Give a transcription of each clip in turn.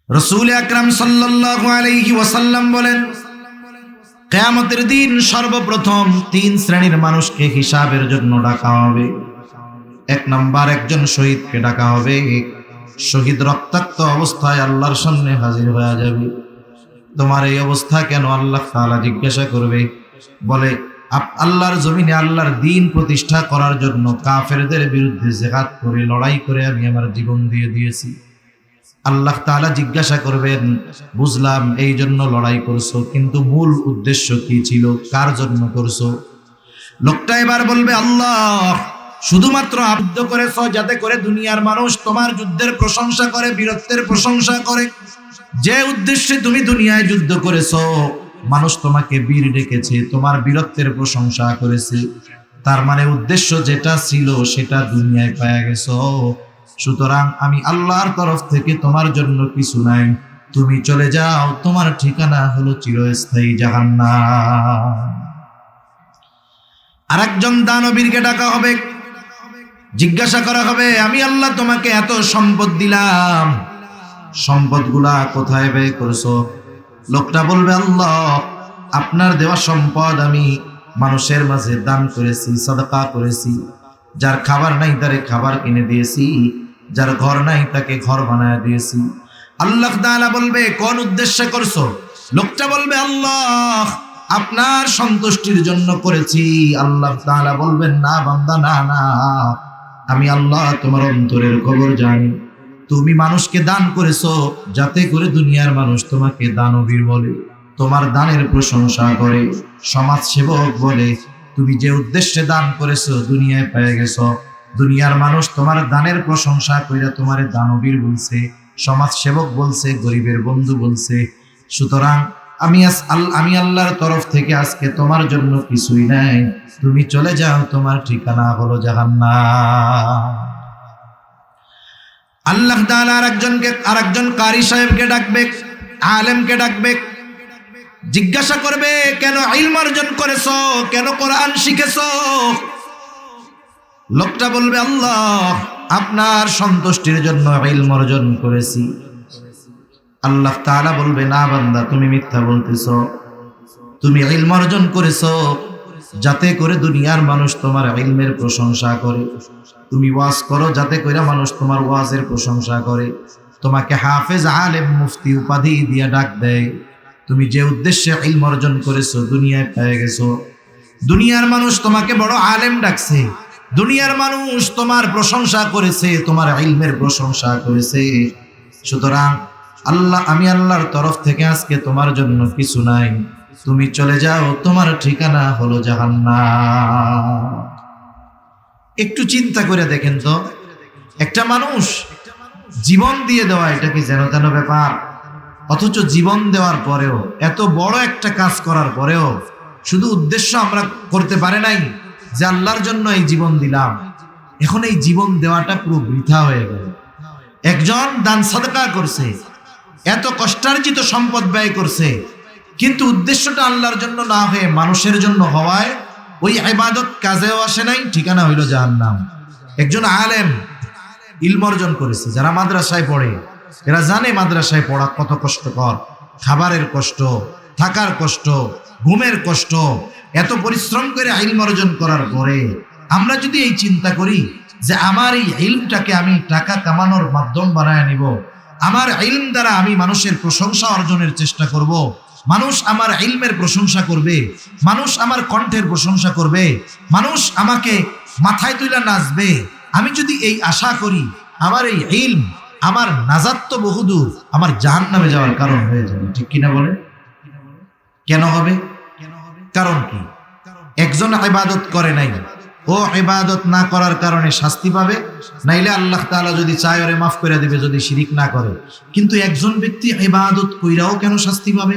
রাসূল আকরাম সাল্লাল্লাহু আলাইহি ওয়াসাল্লাম বলেন, কিয়ামতের দিন সর্বপ্রথম তিন শ্রেণীর মানুষকে হিসাবের জন্য ডাকা হবে। এক নাম্বার, একজন শহীদকে ডাকা হবে। শহীদ রক্তাক্ত অবস্থায় আল্লাহর সামনে হাজির হয়ে যাবে। তোমার এই অবস্থা কেন? আল্লাহ তাআলা জিজ্ঞাসা করবে। বলে, আল্লাহর জমিনে আল্লাহর দ্বীন প্রতিষ্ঠা করার জন্য কাফেরদের বিরুদ্ধে জিহাদ করে লড়াই করে আমি আমার জীবন দিয়ে দিয়েছি। আল্লাহ তাআলা জিজ্ঞাসা করবেন, বুঝলাম এই জন্য লড়াই করছো, কিন্তু মূল উদ্দেশ্য কি ছিল? কার জন্য করছো? লোকটা এবার বলবে, আল্লাহ, শুধুমাত্র যুদ্ধ করেছো যাতে করে দুনিয়ার মানুষ তোমার যুদ্ধের প্রশংসা করে, বীরত্বের প্রশংসা করে। যে উদ্দেশ্যে তুমি দুনিয়ায় যুদ্ধ করেছো, মানুষ তোমাকে বীর ডেকেছে, তোমার বীরত্বের প্রশংসা করেছে। তার মানে উদ্দেশ্য যেটা ছিল সেটা দুনিয়ায় পাওয়া গেছো। সুতরাং আমি আল্লাহর তরফ থেকে তোমার জন্য কিছু নাই, তুমি চলে যাও, তোমার ঠিকানা হলো চিরস্থায়ী জাহান্নাম। আরেকজন দানবীরকে ডাকা হবে, জিজ্ঞাসা করা হবে, আমি আল্লাহ তোমাকে এত সম্পদ দিলাম, সম্পদগুলা কোথায় ব্যয় করছো? লোকটা বলবে, আল্লাহ, আপনার দেওয়া সম্পদ আমি মানুষের মাঝে দান করেছি, সাদাকা করেছি। যার খাবার নাই তারে খাবার কিনে দিয়েছি, যার ঘর নাই তাকে ঘর বানায় দিয়েছি। আল্লাহ তাআলা বলবে, কোন উদ্দেশ্যে করছো? লোকটা বলবে, আল্লাহ, আপনার সন্তুষ্টির জন্য করেছি। আল্লাহ তাআলা বলবেন, না বান্দা, না না, আমি আল্লাহ তোমার অন্তরের খবর জানি। তুমি মানুষকে দান করেছো যাতে করে দুনিয়ার মানুষ তোমাকে দানবীর বলে, তোমার দানের প্রশংসা করে, সমাজ সেবক বলে। তুমি যে উদ্দেশ্যে দান করেছো দুনিয়ায় পেয়ে গেছো, দুনিয়ার মানুষ তোমার দানের প্রশংসা কইরা তোমারে দানবীর বলছে, সমাজ সেবক বলছে, গরিবের বন্ধু বলছে। সুতরাং আমি আল্লাহর তরফ থেকে আজকে তোমার জন্য কিছুই নাই, তুমি চলে যাও, তোমার ঠিকানা হলো জাহান্নাম। আল্লাহ তাআলা আরেকজন কারি সাহেবকে ডাকবে, আলেমকে ডাকবে, জিজ্ঞাসা করবে, কেন ইলম অর্জন করেছো? কেন কোরআন শিখেছো? লোকটা বলবে, আল্লাহ, আপনার সন্তুষ্টির জন্য ইলম অর্জন করেছি। আল্লাহ তাআলা বলবে, না বান্দা, তুমি মিথ্যা বলতেছো। তুমি ইলম অর্জন করেছো যাতে করে দুনিয়ার মানুষ তোমার ইলমের প্রশংসা করে। তুমি ওয়াজ করো যাতে করে মানুষ তোমার ওয়াজের প্রশংসা করে, তোমাকে হাফেজ, আলেম, মুফতি উপাধি দিয়ে ডাক দেয়। তুমি যে উদ্দেশ্যে ইলম অর্জন করেছো দুনিয়ায় পেয়ে গেছো। দুনিয়ার মানুষ তোমাকে বড় আলেম ডাকছে, দুনিয়ার মানুষ তোমার প্রশংসা করেছে, তোমার ইলমের প্রশংসা করেছে। সুতরাং আমি আল্লাহর তরফ থেকে আজকে তোমার জন্য কিছু নাই, তুমি চলে যাও, তোমার ঠিকানা হলো জাহান্নাম। একটু চিন্তা করে দেখেন তো, একটা মানুষ জীবন দিয়ে দেওয়া, এটা কি যেন তেন ব্যাপার? অথচ জীবন দেওয়ার পরেও, এত বড় একটা কাজ করার পরেও শুধু উদ্দেশ্য আমরা করতে পারে নাই যে আল্লাহর জন্য এই জীবন দিলাম, এখন এই জীবন দেওয়াটা পুরো বৃথা হয়ে গেল। একজন দান সাদকা করছে, এত কষ্টার্জিত সম্পদ ব্যয় করছে, কিন্তু উদ্দেশ্যটা আল্লাহর জন্য না হয়ে মানুষের জন্য হওয়ায় ওই ইবাদত কাজেও আসে নাই, ঠিকানা হইল জাহান্নাম। একজন আলেম ইলম অর্জন করেছে, যারা মাদ্রাসায় পড়ে এরা জানে মাদ্রাসায় পড়া কত কষ্টকর, খাবারের কষ্ট, থাকার কষ্ট, ঘুমের কষ্ট। এত পরিশ্রম করে ইলম অর্জন করার পরে আমরা যদি এই চিন্তা করি যে আমার এই ইলমটাকে আমি টাকা কামানোর মাধ্যম বানায় নিব, আমার ইলম দ্বারা আমি মানুষের প্রশংসা অর্জনের চেষ্টা করব, মানুষ আমার ইলমের প্রশংসা করবে, মানুষ আমার কণ্ঠের প্রশংসা করবে, মানুষ আমাকে মাথায় তুলে নাচবে, আমি যদি এই আশা করি, আমার এই ইলম আমার নাজাত তো বহুদূর, আমার জাহান্নামে যাওয়ার কারণ হয়ে যাবে। ঠিক কিনা বলে? কেন হবে? কারণ কি? একজন ইবাদত করে নাই, ও ইবাদত না করার কারণে শাস্তি পাবে, নাইলে আল্লাহ তাআলা যদি চায় ওরে মাফ করে দিবে যদি শিরিক না করে। কিন্তু একজন ব্যক্তি ইবাদত কইরাও কেন শাস্তি পাবে?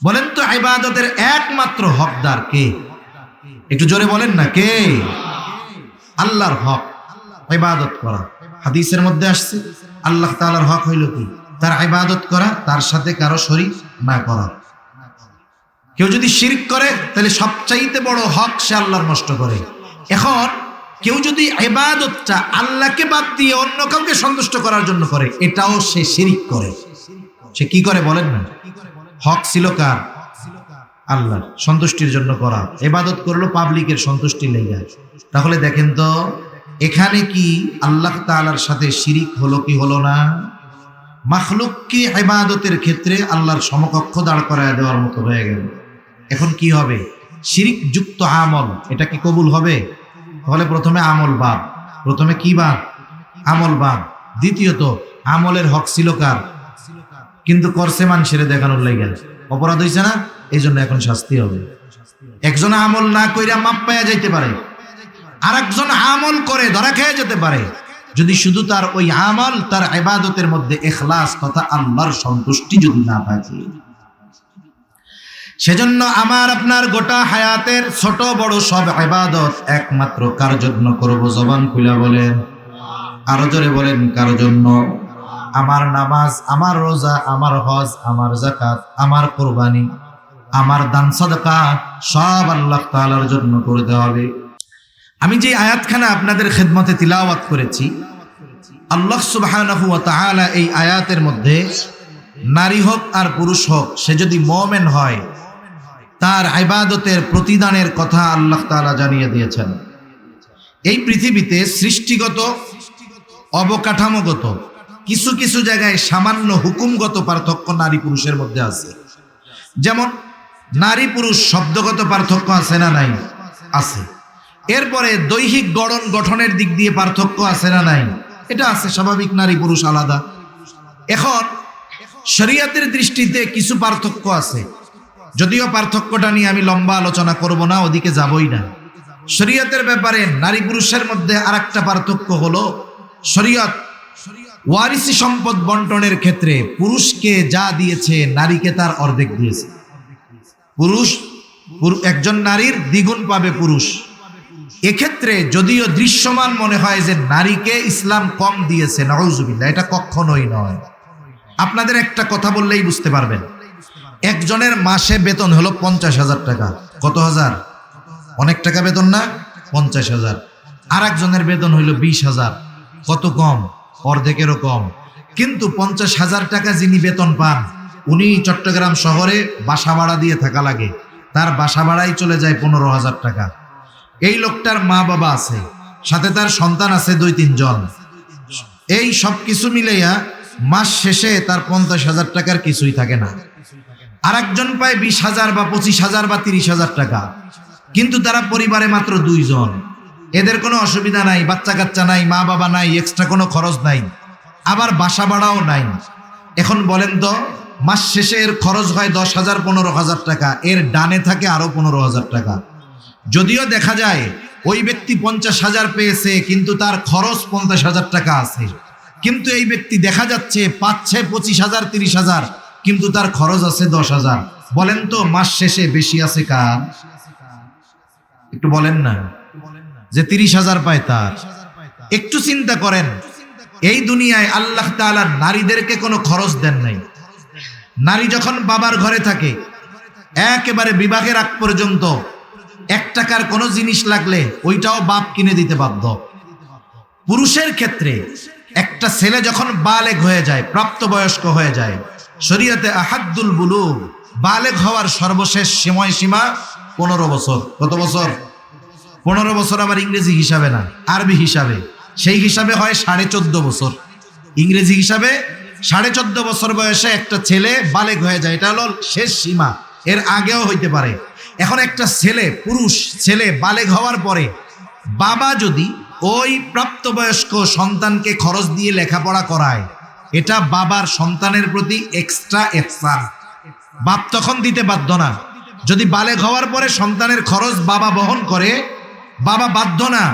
বলেন তো, ইবাদতের একমাত্র হকদার কে? একটু জোরে বলেন না, কে? আল্লাহর হক ইবাদত করা। হাদিসের মধ্যে আসছে, আল্লাহ তাআলার হক হইল কি? তার ইবাদত করা, তার সাথে কারো শরীক না করা। কেউ যদি শিরক করে তাহলে সবচাইতে বড় হক সে আল্লাহর নষ্ট করে। এখন কেউ যদি ইবাদতটা আল্লাহকে বাদ দিয়ে অন্য কাউকে সন্তুষ্ট করার জন্য করে, এটাও সে শিরিক করে। সে কি করে বলেন না? হক ছিল কার? আল্লাহ সন্তুষ্টির জন্য করা। ইবাদত করলো পাবলিকের সন্তুষ্টি লেগে। তাহলে দেখেন তো এখানে কি আল্লাহ তাআলার সাথে শিরিক হলো কি হলো না? মাখলুককে ইবাদতের ক্ষেত্রে আল্লাহর সমকক্ষ দাঁড় করায় দেওয়ার মতো হয়ে গেল। এখন কি হবে? শিরিক যুক্ত আমল, এটা কি কবুল হবে? তাহলে প্রথমে আমল বাদ। প্রথমে কি বাদ? আমল বাদ। দ্বিতীয়ত আমলের হক ছিল কার? কিন্তু করছে মানুষের দেখানোর লাগে। অপরাধ হয়েছে না? এই জন্য এখন শাস্তি হবে। একজন আমল না কইরা মাপ পাইয়া যাইতে পারে, আর একজন আমল করে ধরা খেয়ে যেতে পারে, যদি শুধু তার ওই আমল, তার ইবাদতের মধ্যে ইখলাস তথা আল্লাহর সন্তুষ্টি যদি না থাকে। সেজন্য আমার আপনার গোটা হায়াতের ছোট বড় সব ইবাদত একমাত্র কার জন্য করব? জবান খুলে বলেন, আরো জোরে বলেন, কার জন্য? আমার নামাজ, আমার রোজা, আমার হজ, আমার যাকাত, আমার কুরবানি, আমার দান সাদাকা সব আল্লাহ তাআলার জন্য করতে হবে। আমি যে আয়াতখানা আপনাদের খেদমতে তিলাওয়াত করেছি, আল্লাহ সুবহানাহু ওয়া তাআলা এই আয়াতের মধ্যে নারী হোক আর পুরুষ হোক, সে যদি মুমিন হয়, তার ইবাদতের প্রতিদানের কথা আল্লাহ তাআলা জানিয়ে দিয়েছেন। এই পৃথিবীতে সৃষ্টিগত, অবকাঠামোগত কিছু কিছু জায়গায় সামান্য হুকুমগত পার্থক্য নারী পুরুষের মধ্যে আছে। যেমন নারী পুরুষ শব্দগত পার্থক্য আছে না নাই? আছে। এরপরে দৈহিক গঠনের দিক দিয়ে পার্থক্য আছে না নাই? এটা আছে, স্বাভাবিক, নারী পুরুষ আলাদা। এখন শরীয়তের দৃষ্টিতে কিছু পার্থক্য আছে, যদিও পার্থক্যটা নিয়ে আমি লম্বা আলোচনা করব না, ওদিকে যাবই না। শরীয়তের ব্যাপারে নারী পুরুষের মধ্যে আরেকটা পার্থক্য হলো, শরীয়ত ওয়ারিসি সম্পদ বন্টনের ক্ষেত্রে পুরুষকে যা দিয়েছে নারীকে তার অর্ধেক দিয়েছে। পুরুষ, একজন নারীর দ্বিগুণ পাবে পুরুষ। এক্ষেত্রে যদিও দৃশ্যমান মনে হয় যে নারীকে ইসলাম কম দিয়েছে, নাউজুবিল্লাহ, এটা কখনোই নয়। আপনাদের একটা কথা বললেই বুঝতে পারবেন। একজনের মাসে বেতন হলো 50,000 টাকা। কত হাজার? অনেক টাকা বেতন না? 50,000। আর একজনের বেতন হইল 20,000। কত কম? অর্ধেকেরও কম। কিন্তু 50,000 টাকা যিনি বেতন পান, উনি চট্টগ্রাম শহরে বাসা ভাড়া দিয়ে থাকা লাগে, তার বাসা ভাড়াই চলে যায় 15,000 টাকা। এই লোকটার মা বাবা আছে, সাথে তার সন্তান আছে 2-3 জন। এই সব কিছু মিলাইয়া মাস শেষে তার 50,000 টাকার কিছুই থাকে না। আর একজন পায় 20,000 বা 25,000 বা 30,000 টাকা, কিন্তু তারা পরিবারে মাত্র 2 জন। এদের কোনো অসুবিধা নাই, বাচ্চা কাচ্চা নাই, মা বাবা নাই, এক্সট্রা কোনো খরচ নাই, আবার বাসা ভাড়াও নাই। এখন বলেন তো, মাস শেষে এর খরচ হয় 10,000 15,000 টাকা, এর ডানে থাকে আরো 15,000 টাকা। যদিও দেখা যায় ওই ব্যক্তি 50,000 পেয়েছে, কিন্তু তার খরচ 50,000 টাকা আছে, কিন্তু এই ব্যক্তি দেখা যাচ্ছে পাচ্ছে 25,000 30,000, কিন্তু তার খরচ আছে 10,000। বলেন তো মাস শেষে বেশি আছে কার? একটু বলেন না, যে 30,000 পায় তার। একটু চিন্তা করেন, এই দুনিয়ায় আল্লাহ তাআলা নারীদেরকে কোনো খরচ দেন নাই। নারী যখন বাবার ঘরে থাকে, একেবারে বিবাহের আগ পর্যন্ত 1 টাকার কোনো জিনিস লাগলে ওইটাও বাপ কিনে দিতে বাধ্য। পুরুষের ক্ষেত্রে একটা ছেলে যখন বালেগ হয়ে যায়, প্রাপ্তবয়স্ক হয়ে যায়, শরীয়তে আহাদ্দুল বুলুগ, বালেগ হওয়ার সর্বশেষ সময়সীমা 15 বছর। কত বছর? 15 বছর। আবার ইংরেজি হিসাবে না, আরবি হিসাবে। সেই হিসাবে হয় 14.5 বছর। ইংরেজি হিসাবে 14.5 বছর বয়সে একটা ছেলে বালেগ হয়ে যায়, এটা হলো শেষ সীমা, এর আগেও হইতে পারে। এখন একটা ছেলে, পুরুষ ছেলে বালেগ হওয়ার পরে বাবা যদি ওই প্রাপ্তবয়স্ক সন্তানকে খরচ দিয়ে লেখাপড়া করায়, এটা বাবার সন্তানের প্রতি এক্সট্রা ইহসান। বাপ তখন দিতে বাধ্য না। যদি বালেগ হওয়ার পরে সন্তানের খরচ বাবা বহন করে, বাবা বাধ্য না।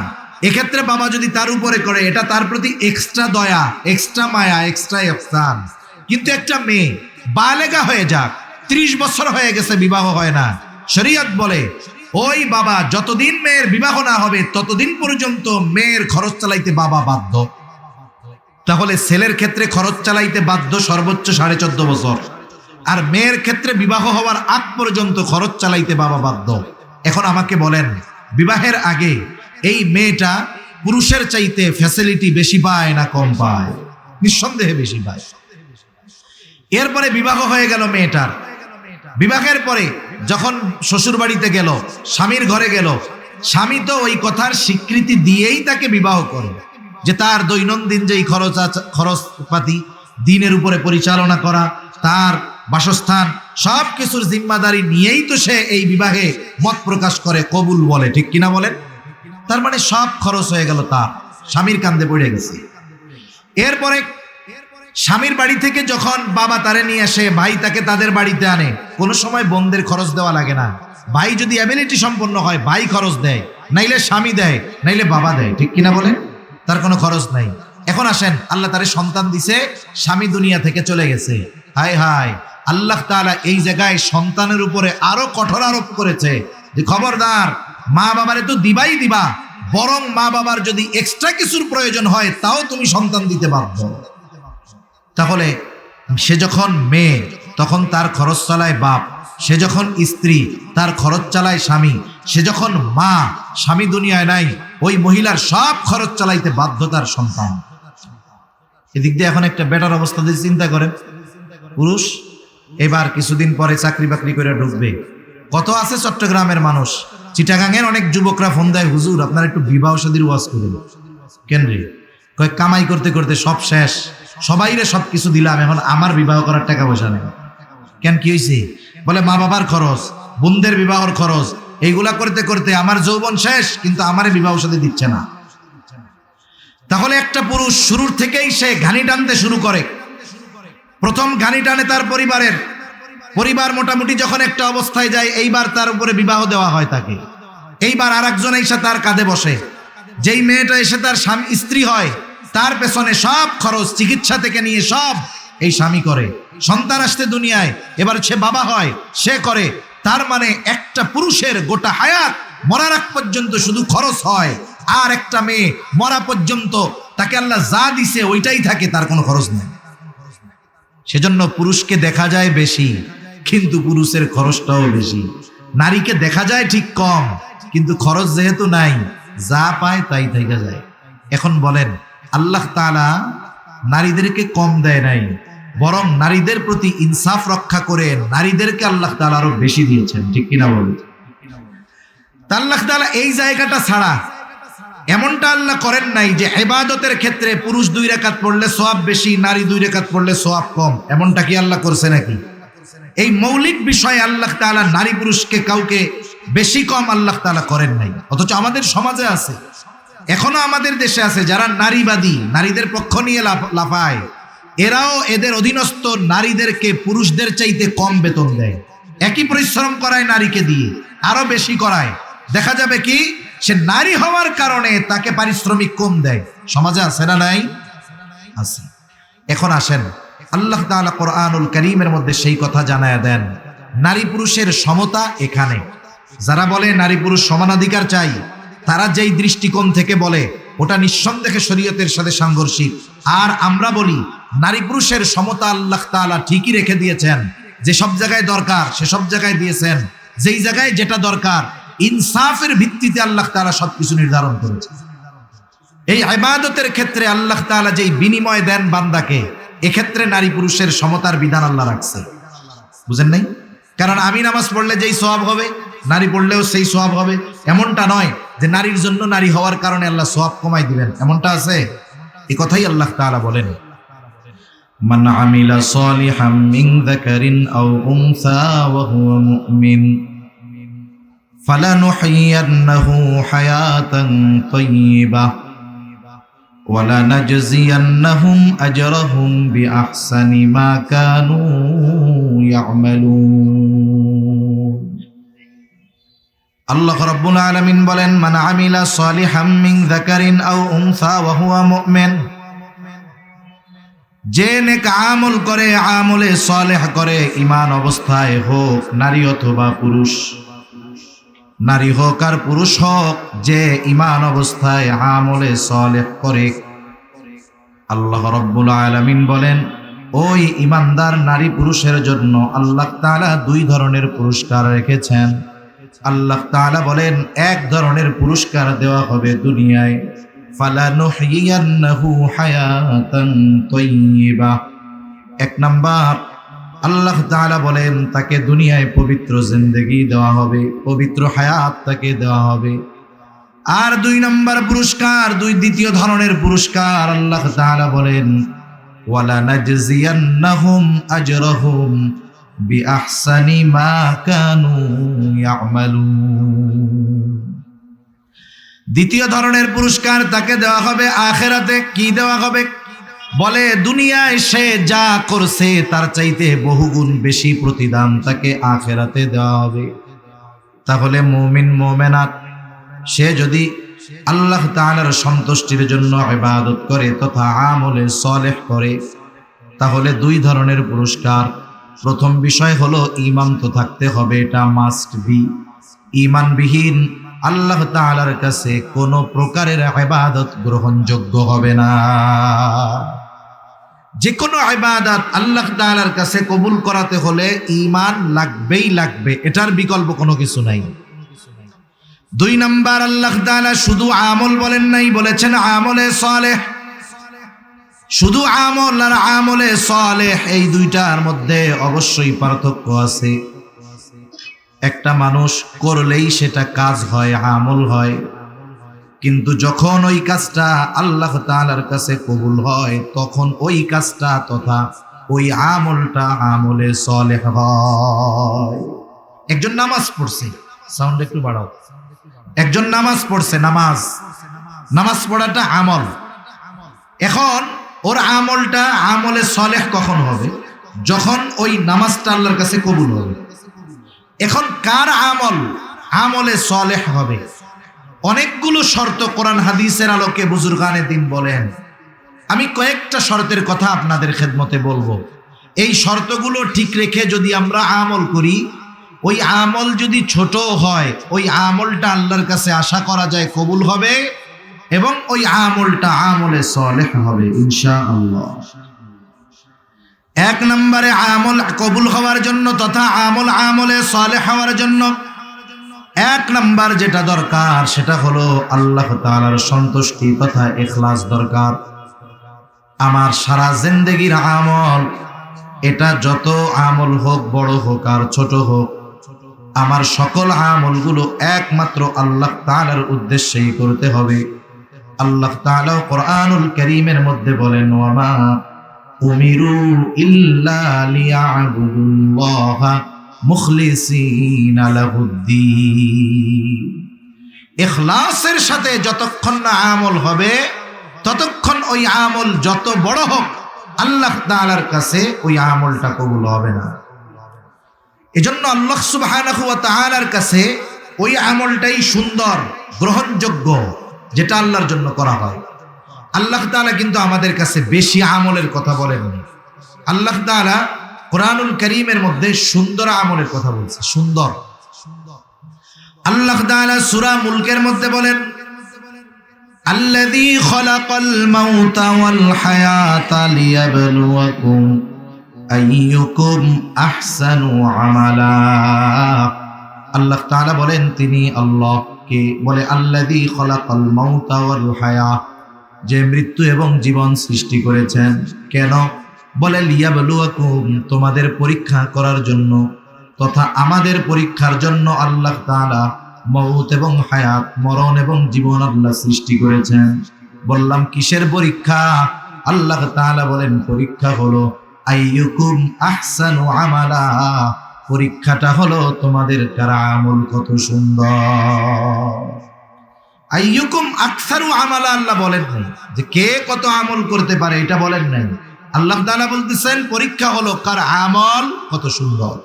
এক্ষেত্রে বাবা যদি তার উপরে করে, এটা তার প্রতি এক্সট্রা দয়া, এক্সট্রা মায়া, এক্সট্রা ইহসান। কিন্তু একটা মেয়ে বালেগা হয়ে যাক, 30 বছর হয়ে গেছে, বিবাহ হয় না, শরীয়ত বলে ওই বাবা যতদিন মেয়ের বিবাহ না হবে ততদিন পর্যন্ত মেয়ের খরচ চালাইতে বাবা বাধ্য। তাহলে ছেলের ক্ষেত্রে খরচ চালাইতে বাধ্য সর্বোচ্চ 14.5 বছর, আর মেয়ের ক্ষেত্রে বিবাহ হওয়ার আগ পর্যন্ত খরচ চালাইতে বাবা বাধ্য। এখন আমাকে বলেন, বিবাহের আগে এই মেয়েটা পুরুষের চাইতে ফ্যাসিলিটি বেশি পায় না কম পায়? নিঃসন্দেহে বেশি পায়। এরপরে বিবাহ হয়ে গেল মেয়েটার। বিবাহের পরে যখন শ্বশুর বাড়িতে গেল, স্বামীর ঘরে গেল, স্বামী তো ওই কথার স্বীকৃতি দিয়েই তাকে বিবাহ করে যে তার দৈনন্দিন যেই খরচপাতি দিনের উপরে পরিচালনা করা, তার বাসস্থান, সব কিছুর জিম্মাদারি নিয়েই তো সে এই বিবাহে মত প্রকাশ করে, কবুল বলে। ঠিক কিনা বলেন? তার মানে সব খরচ হয়ে গেল, তার স্বামীর কান্দে পড়ে গেছে। এরপরে স্বামীর বাড়ি থেকে যখন বাবা তারে নিয়ে আসে, ভাই তাকে তাদের বাড়িতে আনে, কোনো সময় বোনদের খরচ দেওয়া লাগে না। ভাই যদি অ্যাবিলিটি সম্পন্ন হয় ভাই খরচ দেয়, নাইলে স্বামী দেয়, নাইলে বাবা দেয়। ঠিক কিনা বলেন? তার কোনো খরচ নাই। এখন আসেন, আল্লাহ তারে সন্তান দিছে, স্বামী দুনিয়া থেকে চলে গেছে। হায় হায়, আল্লাহ তাআলা এই জায়গায় সন্তানের উপরে আরো কঠোর আরোপ করেছে যে খবরদার, মা বাবারে তো দিবাই দিবা, বরং মা বাবার যদি এক্সট্রা কিছুর প্রয়োজন হয় তাও তুমি সন্তান দিতে বাধ্য। তাহলে সে যখন মেয়ে তখন তার খরচ চালায় বাপ, সে যখন স্ত্রী তার খরচ চালায় স্বামী, সে যখন মা, স্বামী দুনিয়ায় নাই, ওই মহিলার সব খরচ চালাইতে বাধ্য তার সন্তান। এদিক দিয়ে এখন একটা বেটার অবস্থা দিয়ে চিন্তা করেন, পুরুষ এবার কিছুদিন পরে চাকরি বাকরি করে ঢুকবে। কত আছে চট্টগ্রামের মানুষ, চিটাগাঙের অনেক যুবকরা ফোন দেয়, হুজুর আপনার একটু বিবাহ শাদীর ওয়াজ করেন। কেন রে? কয় কামাই করতে করতে সব শেষ, সবাইরে সব কিছু দিলাম, এখন আমার বিবাহ করার টাকা পয়সা নেই। কেন, কি হয়েছে? বলে মা বাবার খরচ, বোনদের বিবাহর খরচ, এইগুলা করতে করতে আমার যৌবন শেষ, কিন্তু আমারে বিবাহ শাদী দিচ্ছে না। তাহলে একটা পুরুষ শুরুর থেকেই সে ঘানি টানতে শুরু করে। প্রথম ঘানি টানে তার পরিবার মোটামুটি যখন একটা অবস্থায় যায়, এইবার তার উপরে বিবাহ দেওয়া হয় তাকে। এইবার আর একজন এসে তার কাঁধে বসে। যেই মেয়েটা এসে তার স্ত্রী হয়, তার পেছনে সব খরচ, চিকিৎসা থেকে নিয়ে সব এই স্বামী করে। সন্তান আসতে দুনিয়ায়, এবার সে বাবা হয়, সে করে। তার মানে একটা পুরুষের গোটা হায়াত মরার আগ পর্যন্ত শুধু খরচ হয়, আর একটা মেয়ে মরা পর্যন্ত তাকে আল্লাহ যা দিছে ওইটাই থাকে, তার কোনো খরচ নেই। সেজন্য পুরুষকে দেখা যায় বেশি, কিন্তু পুরুষের খরচটাও বেশি। নারীকে দেখা যায় ঠিক কম, কিন্তু খরচ যেহেতু নাই, যা পায় তাই থেকে যায়। এখন বলেন, আল্লাহ তাআলা নারীদেরকে কম দেয় নাই, বরং নারীদের প্রতি ইনসাফ রক্ষা করে নারীদেরকে আল্লাহ তাআলা আরো বেশি দিয়েছেন। ঠিক কিনা বলেন? আল্লাহ তাআলা এই জায়গাটা ছাড়া এমনটা আল্লাহ করেন নাই যে ইবাদতের ক্ষেত্রে পুরুষ 2 রাকাত পড়লে সওয়াব বেশি, নারী 2 রাকাত পড়লে সওয়াব কম। এমনটা কি আল্লাহ করছে নাকি? এই মৌলিক বিষয়ে আল্লাহ তাআলা নারী পুরুষকে কাউকে বেশি কম আল্লাহ তাআলা করেন নাই। অথচ আমাদের সমাজে আছে, এখনো আমাদের দেশে আছে যারা নারীবাদী, নারীদের পক্ষ নিয়ে লাফায়। এরাও এদের অধীনস্থ নারীদেরকে পুরুষদের চাইতে কম বেতন দেয়, একই পরিশ্রম করায় নারীকে দিয়ে আরো বেশি করায়। দেখা যাবে কি, সে নারী হওয়ার কারণে তাকে পারিশ্রমিক কম দেয়। সমাজে আছে না নাই? আছে। এখন আসেন, আল্লাহ তাআলা কোরআনুল কারীমের মধ্যে সেই কথা জানায়া দেন, নারী পুরুষের সমতা এখানে। যারা বলে নারী পুরুষ সমানাধিকার চাই, তারা যেই দৃষ্টিকোণ থেকে বলে ওটা নিঃসন্দেহে শরীয়তের সাথে সাংঘর্ষিক। আর আমরা বলি নারী পুরুষের সমতা আল্লাহ তাআলা ঠিকই রেখে দিয়েছেন, যে সব জায়গায় দরকার সে সব জায়গায় দিয়েছেন, যেই জায়গায় যেটা দরকার ইনসাফের ভিত্তিতে আল্লাহ তাআলা সবকিছু নির্ধারণ করেছেন। এই ইবাদতের ক্ষেত্রে আল্লাহ তাআলা যেই বিনিময় দেন বান্দাকে, এক্ষেত্রে নারী পুরুষের সমতার বিধান আল্লাহ রাখছে। বুঝেন নাই? কারণ আমি নামাজ পড়লে যেই সওয়াব হবে, নারী পড়লেও সেই সওয়াব হবে, এমনটা নয় যে নারীর জন্য নারী হওয়ার কারণে আল্লাহ সওয়াব কমাই দিবেন, এমনটা আছে? এই কথাই আল্লাহ তাআলা বলেন, মান আমিলা সালিহাম মিন যাকারিন আও উনসা ওয়া হুয়া মুমিন ফালানুহয়িয়ান্নাহু হায়াতান তাইয়্যিবাহ ওয়া লানাজজিয়ান্নাহুম আজরাহুম বিআহসানি মা কানু ইয়ামালুন। আল্লাহ রাব্বুল আলামিন বলেন, মান আমিলা সালিহাম মিন যাকারিন আও উনসা ওয়া হুয়া মুমিন, যে নেক আমল করে, আমলে সালেহ করে, ঈমান অবস্থায় হোক নারী অথবা পুরুষ, নারী হোক আর পুরুষ হোক, যে ঈমান অবস্থায় আমলে সালেহ করে, আল্লাহ রাব্বুল আলামিন বলেন ওই ঈমানদার নারী পুরুষের জন্য আল্লাহ তাআলা 2 ধরনের পুরস্কার রেখেছেন। আল্লাহ তাআলা বলেন, এক ধরনের পুরস্কার দেওয়া হবে দুনিয়ায়, ফালানুহইয়ান্নাহু হায়াতান তাইয়্যিবা। এক নাম্বার, আল্লাহ তাআলা বলেন তাকে দুনিয়ায় পবিত্র জিন্দেগি দেওয়া হবে, পবিত্র হায়াত তাকে দেওয়া হবে। আর দুই নাম্বার পুরস্কার, দ্বিতীয় ধরনের পুরস্কার আল্লাহ তাআলা বলেন ওয়ালা নাজজিয়ান্নাহুম আজরাহুম বিআহসানি মা কানু ইয়ামালুন। দ্বিতীয় ধরনের পুরস্কার তাকে দেওয়া হবে আখিরাতে। কি দেওয়া হবে? বলে দুনিয়ায় সে যা করছে তার চাইতে বহুগুণ বেশি প্রতিদান তাকে আখিরাতে দেওয়া হবে। তাহলে মুমিন মুমিনাত সে যদি আল্লাহ তাআলার সন্তুষ্টির জন্য ইবাদত করে তথা আমলে সালেহ করে, তাহলে দুই ধরনের পুরস্কার। প্রথম বিষয় হলো ঈমান তো থাকতে হবে, এটা মাস্ট বি। ঈমানবিহীন আল্লাহ তাআলার কাছে কোনো প্রকারের ইবাদত গ্রহণযোগ্য হবে না। যে কোনো ইবাদত আল্লাহ তাআলার কাছে কবুল করাতে হলে ঈমান লাগবেই লাগবে, এটার বিকল্প কোনো কিছু নাই। দুই নাম্বার, আল্লাহ তাআলা শুধু আমল বলেন নাই, বলেছেন আমলে সালেহ। শুধু আমল আর আমলে সালেহ এই দুইটার মধ্যে অবশ্যই পার্থক্য আছে। একটা মানুষ করলেই সেটা কাজ হয়, আমল হয়, কিন্তু যখন ওই কাজটা আল্লাহ তাআলার কাছে কবুল হয় তখন ওই কাজটা তথা ওই আমলটা আমলে সালেহ হয়। একজন নামাজ পড়ছে, সাউন্ড একটু বাড়াও। একজন নামাজ পড়ছে, নামাজ পড়াটা আমল। এখন ওর আমলটা আমলে সালেহ কখন হবে? যখন ওই নামাজটা আল্লাহর কাছে কবুল হবে। এখন কার আমল আমলে সালেহ হবে? অনেকগুলো শর্ত কোরআন হাদিসের আলোকে বুজুর্গানে দিন বলেন। আমি কয়েকটা শর্তের কথা আপনাদের খেদমতে বলবো। এই শর্তগুলো ঠিক রেখে যদি আমরা আমল করি, ওই আমল যদি ছোট হয় ওই আমলটা আল্লাহর কাছে আশা করা যায় কবুল হবে, এবং ওই আমলটা আমলে সালেহ হবে ইনশাআল্লাহ। এক নম্বরে আমল কবুল হওয়ার জন্য তথা আমলে সালেহ হওয়ার জন্য এক নাম্বার যেটা দরকার সেটা হলো আল্লাহ তাআলার সন্তুষ্টি তথা ইখলাস দরকার। আমার সারা জিন্দেগির আমল, এটা যত আমল হোক, বড় হোক আর ছোট হোক, আমার সকল আমলগুলো একমাত্র আল্লাহ তাআলার উদ্দেশ্যেই করতে হবে। আল্লাহ তাআলা কোরআনুল কারীমের মধ্যে বলেন ওয়ামা উমিরু ইল্লা লিয়াবুদুল্লাহা মুখলিসিনা লাহুদ্দীন। ইখলাসের সাথে যতক্ষণ না আমল হবে ততক্ষণ ওই আমল যত বড় হোক আল্লাহ তাআলার কাছে ওই আমলটা কবুল হবে না। এজন্য আল্লাহ সুবহানাহু ওয়া তাআলার কাছে ওই আমলটাই সুন্দর, গ্রহণযোগ্য, যেটা আল্লাহর জন্য করা হয়। আল্লাহ তাআলা কিন্তু আমাদের কাছে বেশি আমলের কথা বলেননি। আল্লাহ তাআলা কোরআনুল কারীমের মধ্যে সুন্দর আমলের কথা বলছে, সুন্দর। আল্লাহ তাআলা সূরা মুলকের মধ্যে বলেন আল্লাযী খালাকাল মাউতা ওয়াল হায়াতা লিয়াবলুয়াকুম আইয়ুকুম আহসানু আমালা। আল্লাহ তাআলা বলেন তিনি আল্লাহ, কে বলে আল্লাযী খালাকাল মাউতা ওয়াল হায়া, যে মৃত্যু এবং জীবন সৃষ্টি করেছেন। কেন? বলে লিয়াবলুয়াকুম, তোমাদের পরীক্ষা করার জন্য তথা আমাদের পরীক্ষার জন্য আল্লাহ তাআলা মউত এবং হায়াত, মরণ এবং জীবন আল্লাহ সৃষ্টি করেছেন। বললাম কিসের পরীক্ষা? আল্লাহ তাআলা বলেন পরীক্ষা হলো আইয়ুকুম আহসানু আমালা, পরীক্ষাটা হলো তোমাদের কার আমল কত সুন্দর। আইয়ুকুম আকসারু আমালা আল্লাহ বলেন নাই যে কে কত আমল করতে পারে, এটা বলেন নাই। আল্লাহ তাআলা বলতেছেন পরীক্ষা হলো কার আমল কত সুন্দর।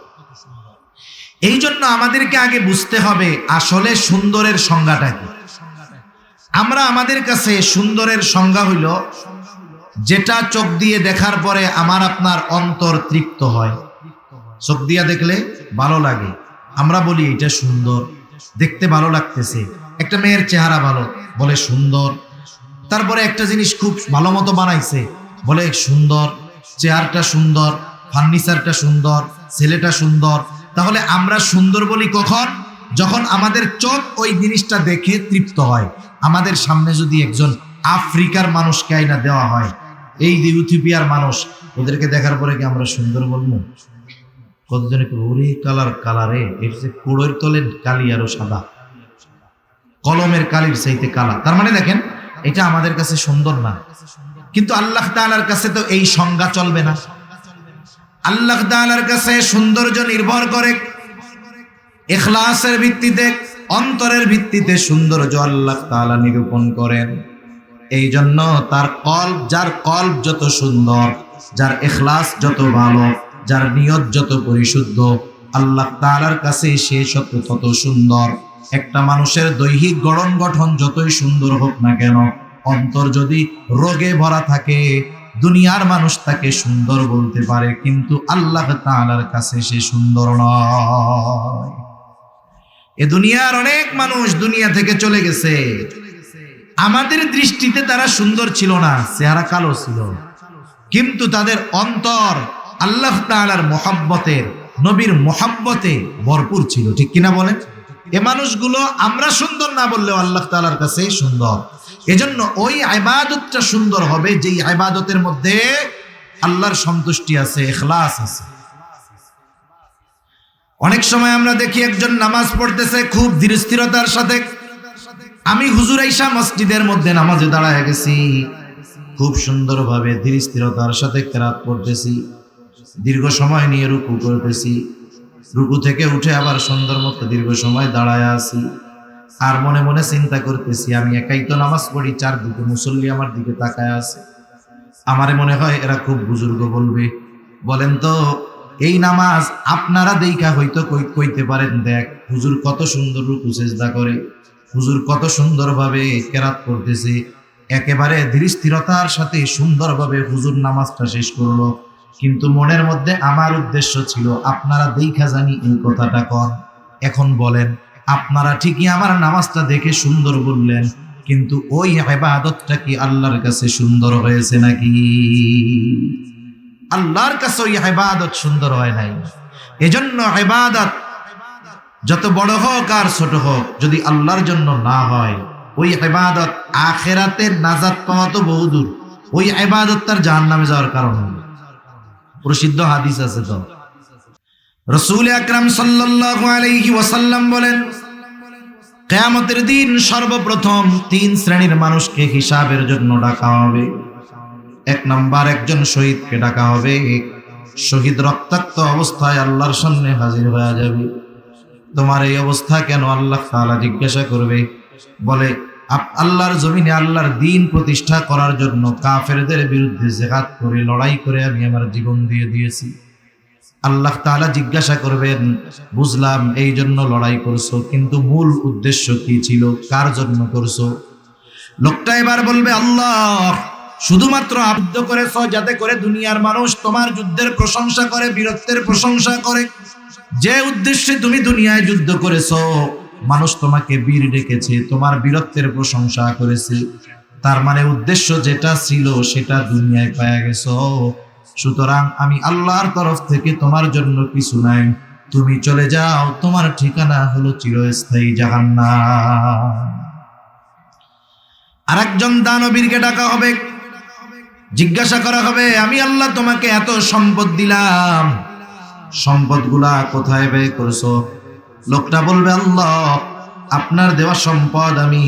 এই জন্য আমাদেরকে আগে বুঝতে হবে আসলে সুন্দরের সংজ্ঞাটা কি। আমরা আমাদের কাছে সুন্দরের সংজ্ঞা হইল যেটা চোখ দিয়ে দেখার পরে আমার আপনার অন্তর তৃপ্ত হয়। চোখ দিয়ে দেখলে ভালো লাগে, আমরা বলি এটা সুন্দর, দেখতে ভালো লাগতেছে। একটা মেয়ের চেহারা ভালো, বলে সুন্দর। তারপরে একটা জিনিস খুব ভালো মতো বানাইছে, বলে সুন্দর, চেয়ারটা সুন্দর, ফার্নিচারটা সুন্দর, ছেলেটা সুন্দর। তাহলে আমরা সুন্দর বলি কখন? যখন আমাদের চোখ ওই জিনিসটা দেখে তৃপ্ত হয়। আমাদের সামনে যদি একজন আফ্রিকার মানুষকে আইনা দেওয়া হয়, এই যে ইথিওপিয়ার মানুষ, ওদেরকে দেখার পরে কি আমরা সুন্দর বলবো? কতজনে ওরে কালার কালারে, এর যে কোড়ের তলে কালি আরো সাদা, কলমের কালির চাইতে কালা। তার মানে দেখেন এটা আমাদের কাছে সুন্দর না, কিন্তু আল্লাহ তাআলার কাছে তো এই সংজ্ঞা চলবে না। আল্লাহ তাআলার কাছে সৌন্দর্য নির্ভর করে ইখলাসের ভিত্তিতে, অন্তরের ভিত্তিতে সৌন্দর্য আল্লাহ তাআলা নিরূপণ করেন। এই জন্য তার কলব, যার কলব যত সুন্দর, যার ইখলাস যত ভালো, যার নিয়ত যত পরিশুদ্ধ, আল্লাহ তাআলার কাছে সে তত সুন্দর। একটা মানুষের দৈহিক গঠন যতই সুন্দর হোক না কেন, অন্তর যদি রোগে ভরা থাকে, দুনিয়ার মানুষ তাকে সুন্দর বলতে পারে, কিন্তু আল্লাহ তাআলার কাছে সে সুন্দর নয়। এ দুনিয়ার অনেক মানুষ দুনিয়া থেকে চলে গেছে, আমাদের দৃষ্টিতে তারা সুন্দর ছিল না, চেহারা কালো ছিল, কিন্তু তাদের অন্তর আল্লাহ তাআলার মুহাব্বতের, নবীর মুহাব্বতে ভরপুর ছিল। ঠিক কিনা বলেন? এ মানুষগুলো আমরা সুন্দর না বললেও আল্লাহ তাআলার কাছে সুন্দর। এজন্য ওই ইবাদতটা সুন্দর হবে যেই ইবাদতের মধ্যে আল্লাহর সন্তুষ্টি আছে, ইখলাস আছে। অনেক সময় আমরা দেখি একজন নামাজ পড়তেছে খুব ধীরস্থিরতার সাথে, আমি হুজুর আইসা মসজিদের মধ্যে নামাজে দাঁড়ায় গেছি, খুব সুন্দরভাবে ধীরস্থিরতার সাথে কেরাত পড়তেছি, দীর্ঘ সময় নিয়ে রুকু করতেছি, রুকু থেকে উঠে আবার সুন্দর মতো দীর্ঘ সময় দাঁড়ায় আছি, আর মনে মনে চিন্তা করতেছি আমি একাই তো নামাজ পড়ি, চারদিকে মুসল্লি আমার দিকে তাকায় আছে, আমারে মনে হয় এরা খুব বুজুর্গ বলবে। বলেন তো এই নামাজ আপনারা দেখা হয়তো কইতে পারেন, দেখ হুজুর কত সুন্দর রুকু সিজদা করে, হুজুর কত সুন্দরভাবে কেরাত করতেছে, একেবারে ধীরস্থিরতার সাথে সুন্দরভাবে হুজুর নামাজটা শেষ করলো, কিন্তু মনের মধ্যে আমার উদ্দেশ্য ছিল আপনারা দেখা জানি এই কথাটা কন। এখন বলেন আপনারা ঠিকই আমার নামাজটা দেখে সুন্দর বললেন, কিন্তু ওই ইবাদতটা কি আল্লাহর কাছে সুন্দর হয়েছে নাকি? আল্লাহর কাছে ওই ইবাদত সুন্দর হয় নাই। এজন্য ইবাদত যত বড় হোক আর ছোট হোক, যদি আল্লাহর জন্য না হয়, ওই ইবাদত আখিরাতের নাজাত পাওয়া তো বহুদূর, ওই ইবাদত তার জাহান্নামে যাওয়ার কারণ হবে। প্রসিদ্ধ হাদিস আছে তো, রাসূল আকরাম সাল্লাল্লাহু আলাইহি ওয়াসাল্লাম বলেন, কিয়ামতের দিন সর্বপ্রথম তিন শ্রেণীর মানুষকে হিসাবের জন্য ডাকা হবে। এক নাম্বার, একজন শহীদকে ডাকা হবে। শহীদ রক্তাক্ত অবস্থায় আল্লাহর সামনে হাজির হয়ে যাবে। তোমার এই অবস্থা কেন? আল্লাহ তাআলা জিজ্ঞাসা করবে, বলে আল্লাহর জমিনে আল্লাহর দ্বীন প্রতিষ্ঠা করার জন্য কাফেরদের বিরুদ্ধে জিহাদ করে, লড়াই করে আমি আমার জীবন দিয়ে দিয়েছি। আল্লাহ তাআলা জিজ্ঞাসা করবেন, বুঝলাম এই জন্য লড়াই করছো, কিন্তু মূল উদ্দেশ্য কি ছিল, কার জন্য করছো? লোকটা এবার বলবে, আল্লাহ শুধুমাত্র যুদ্ধ করেছো যাতে করে দুনিয়ার মানুষ তোমার যুদ্ধের প্রশংসা করে, বীরত্বের প্রশংসা করে। যে উদ্দেশ্যে তুমি দুনিয়ায় যুদ্ধ করেছো, মানুষ তোমাকে বীর ডেকেছে, তোমার বীরত্বের প্রশংসা করেছে, তার মানে উদ্দেশ্য যেটা ছিল সেটা দুনিয়ায় পাওয়া গেছো। সুতরাং আমি আল্লাহর তরফ থেকে তোমার জন্য কিছু নাই, তুমি চলে যাও, তোমার ঠিকানা হলো চিরস্থায়ী জাহান্নাম। আরেকজন দানবীরকে ডাকা হবে, জিজ্ঞাসা করা হবে, আমি আল্লাহ তোমাকে এত সম্পদ দিলাম, সম্পদগুলা কোথায় ব্যয় করছো? লোকটা বলবে, আল্লাহ আপনার দেওয়া সম্পদ আমি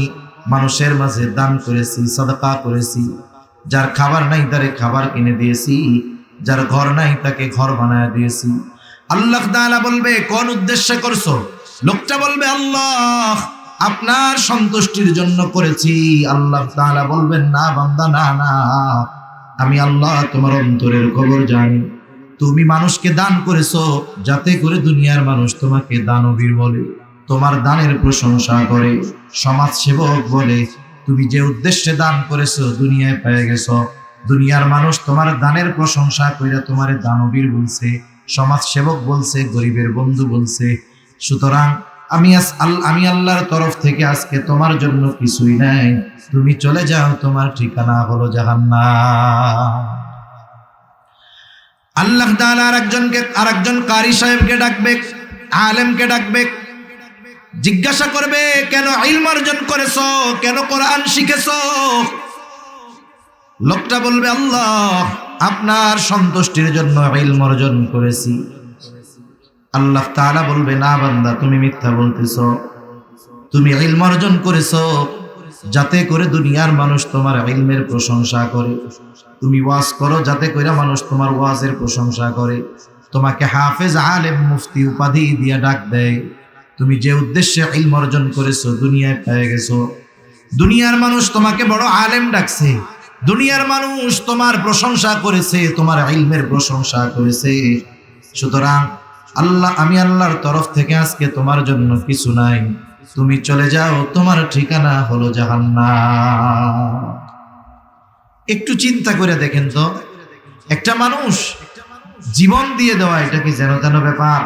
মানুষের মাঝে দান করেছি, সাদাকা করেছি, যার খাবার নাই তারে খাবার কিনে দিয়েছি, যার ঘর নাই তাকে ঘর বানায় দিয়েছি। আল্লাহ তাআলা বলবে, কোন উদ্দেশ্যে করছো? লোকটা বলবে, আল্লাহ আপনার সন্তুষ্টির জন্য করেছি। আল্লাহ তাআলা বলবেন, না বান্দা, না না, আমি আল্লাহ তোমার অন্তরের খবর জানি। তুমি মানুষকে দান করেছো যাতে করে দুনিয়ার মানুষ তোমাকে দানবীর বলে, তোমার দানের প্রশংসা করে, সমাজ সেবক বলে। তুমি যে উদ্দেশ্যে দান করেছো দুনিয়ায় পেয়ে গেছো, দুনিয়ার মানুষ তোমার দানের প্রশংসা করে তোমারে দানবীর বলছে, সমাজ সেবক বলছে, গরিবের বন্ধু বলছে। সুতরাং আমি আল্লাহর তরফ থেকে আজকে তোমার জন্য কিছুই নাই, তুমি চলে যাও, তোমার ঠিকানা হলো জাহান্নাম। আল্লাহ তাআলা আরেকজন কারি সাহেবকে ডাকবে, আলেমকে ডাকবে, জিজ্ঞাসা করবে, কেন ইলম অর্জন করেছো, কেন কোরআন শিখেছো? লোকটা বলবে, আল্লাহ, আপনার সন্তুষ্টির জন্য ইলম অর্জন করেছি। আল্লাহ তাআলা বলবে, না বান্দা, তুমি মিথ্যা বলতেছো। তুমি ইলম অর্জন করেছো যাতে করে দুনিয়ার মানুষ তোমার ইলমের প্রশংসা করে। তুমি ওয়াজ করো যাতে করে মানুষ তোমার ওয়াজের প্রশংসা করে, তোমাকে হাফেজ, আলেম, মুফতি উপাধি দিয়ে ডাক দেয়। তুমি যে উদ্দেশ্যে ইলম অর্জন করেছো দুনিয়ায় পেয়ে গেছো। দুনিয়ার মানুষ তোমাকে বড় আলেম ডাকছে, দুনিয়ার মানুষ তোমার প্রশংসা করেছে, তোমার ইলমের প্রশংসা করেছে। সুতরাং আমি আল্লাহর তরফ থেকে আজকে তোমার জন্য কিছু নাই, তুমি চলে যাও, তোমার ঠিকানা হলো জাহান্নাম। একটু চিন্তা করে দেখেন তো, একটা মানুষ জীবন দিয়ে দেওয়া, এটা কি যেন তেন ব্যাপার?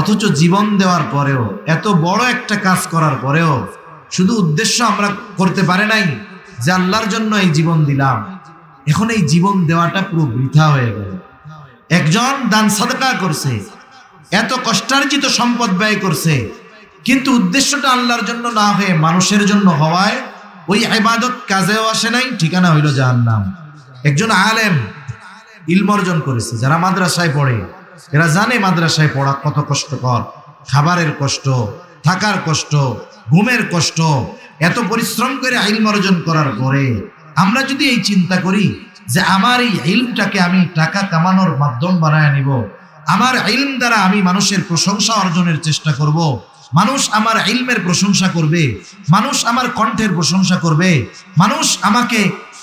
অথচ জীবন দেওয়ার পরেও, এত বড় একটা কাজ করার পরেও শুধু উদ্দেশ্য আমরা করতে পারে নাই যে আল্লাহর জন্য এই জীবন দিলাম। এখন এই জীবন দেওয়াটা পুরো বৃথা হয়ে গেল। একজন দান সাদকা করছে, এত কষ্টার্জিত সম্পদ ব্যয় করছে, কিন্তু উদ্দেশ্যটা আল্লাহর জন্য না হয়ে মানুষের জন্য হওয়ায় ওই ইবাদত কাজেও আসে নাই, ঠিকানা হইল জাহান্নাম। একজন আলেম ইলম অর্জন করেছে, যারা মাদ্রাসায় পড়ে এরা জানে মাদ্রাসায় পড়া কত কষ্টকর। খাবারের কষ্ট, থাকার কষ্ট, ঘুমের কষ্ট, এত পরিশ্রম করে ইলম অর্জন করার পরে আমরা যদি এই চিন্তা করি যে আমার এই ইলমটাকে আমি টাকা কামানোর মাধ্যম বানায় নিব, আমার ইলম দ্বারা আমি মানুষের প্রশংসা অর্জনের চেষ্টা করব, মানুষ আমার ইলমের প্রশংসা করবে, মানুষ আমার কণ্ঠের প্রশংসা করবে, মানুষ আমাকে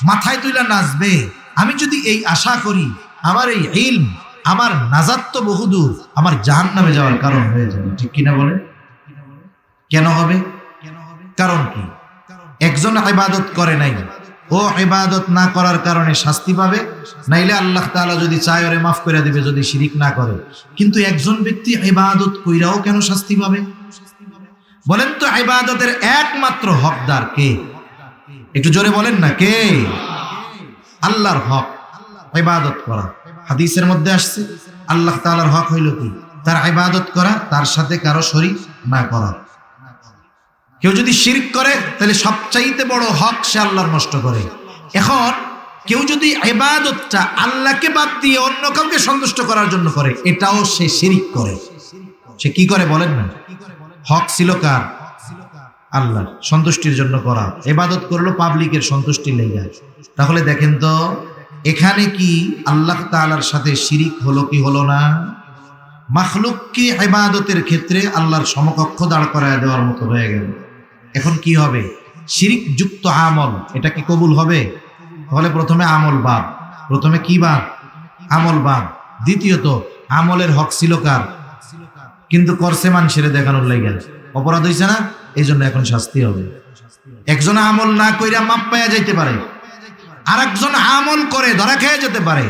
মাথায় তুলে নাচবে, আমি যদি এই আশা করি, আমার এই ইলম আমার নাজাত তো বহুদূর, আমার জাহান্নামে যাওয়ার কারণ হয়ে যাবে। ঠিক কিনা বলে? কেন হবে? কারণ কি? একজন ইবাদত করে নাই, ও ইবাদত না করার কারণে শাস্তি পাবে, নাইলে আল্লাহ তাআলা যদি চায় ওরে মাফ করে দিবে যদি শিরিক না করে। কিন্তু একজন ব্যক্তি ইবাদত কইরাও কেন শাস্তি পাবে? বলেন তো, ইবাদতের একমাত্র হকদার কে? একটু জোরে বলেন না, কে? আল্লাহর হক ইবাদত করা। হাদিসের মধ্যে আসছে আল্লাহ তাআলার হক হইল কি? তার ইবাদত করা, তার সাথে কারো শরীক না করা। কেউ যদি শিরক করে তাহলে সবচাইতে বড় হক সে আল্লাহর নষ্ট করে। এখন কেউ যদি ইবাদতটা আল্লাহকে বাদ দিয়ে অন্য কাউকে সন্তুষ্ট করার জন্য করে, এটাও সে শিরক করে। সে কি করে বলেন না? হক ছিল কার? আল্লাহর সন্তুষ্টির জন্য করা। ইবাদত করলো পাবলিকের সন্তুষ্টি লেগে। তাহলে দেখেন তো, এখানে কি আল্লাহ তাআলার সাথে শিরিক হলো কি হলো না? মাখলুককে ইবাদতের ক্ষেত্রে আল্লাহর সমকক্ষ দাঁড় করায় দেওয়ার মতো হয়ে গেল। এখন কি হবে? শিরিক যুক্ত আমল, এটা কি কবুল হবে? তাহলে প্রথমে আমল বাদ। প্রথমে কি বাদ? আমল বাদ। দ্বিতীয়ত, আমলের হক ছিল কার? কিন্তু করছে মানুষের দেখানোর লাগে, অপরাধ হয়েছে না, এই জন্য এখন শাস্তি হবে। একজন আমল না কইরা মাপ পাইয়া যাইতে পারে, আর একজন আমল করে ধরা খেয়ে যেতে পারে,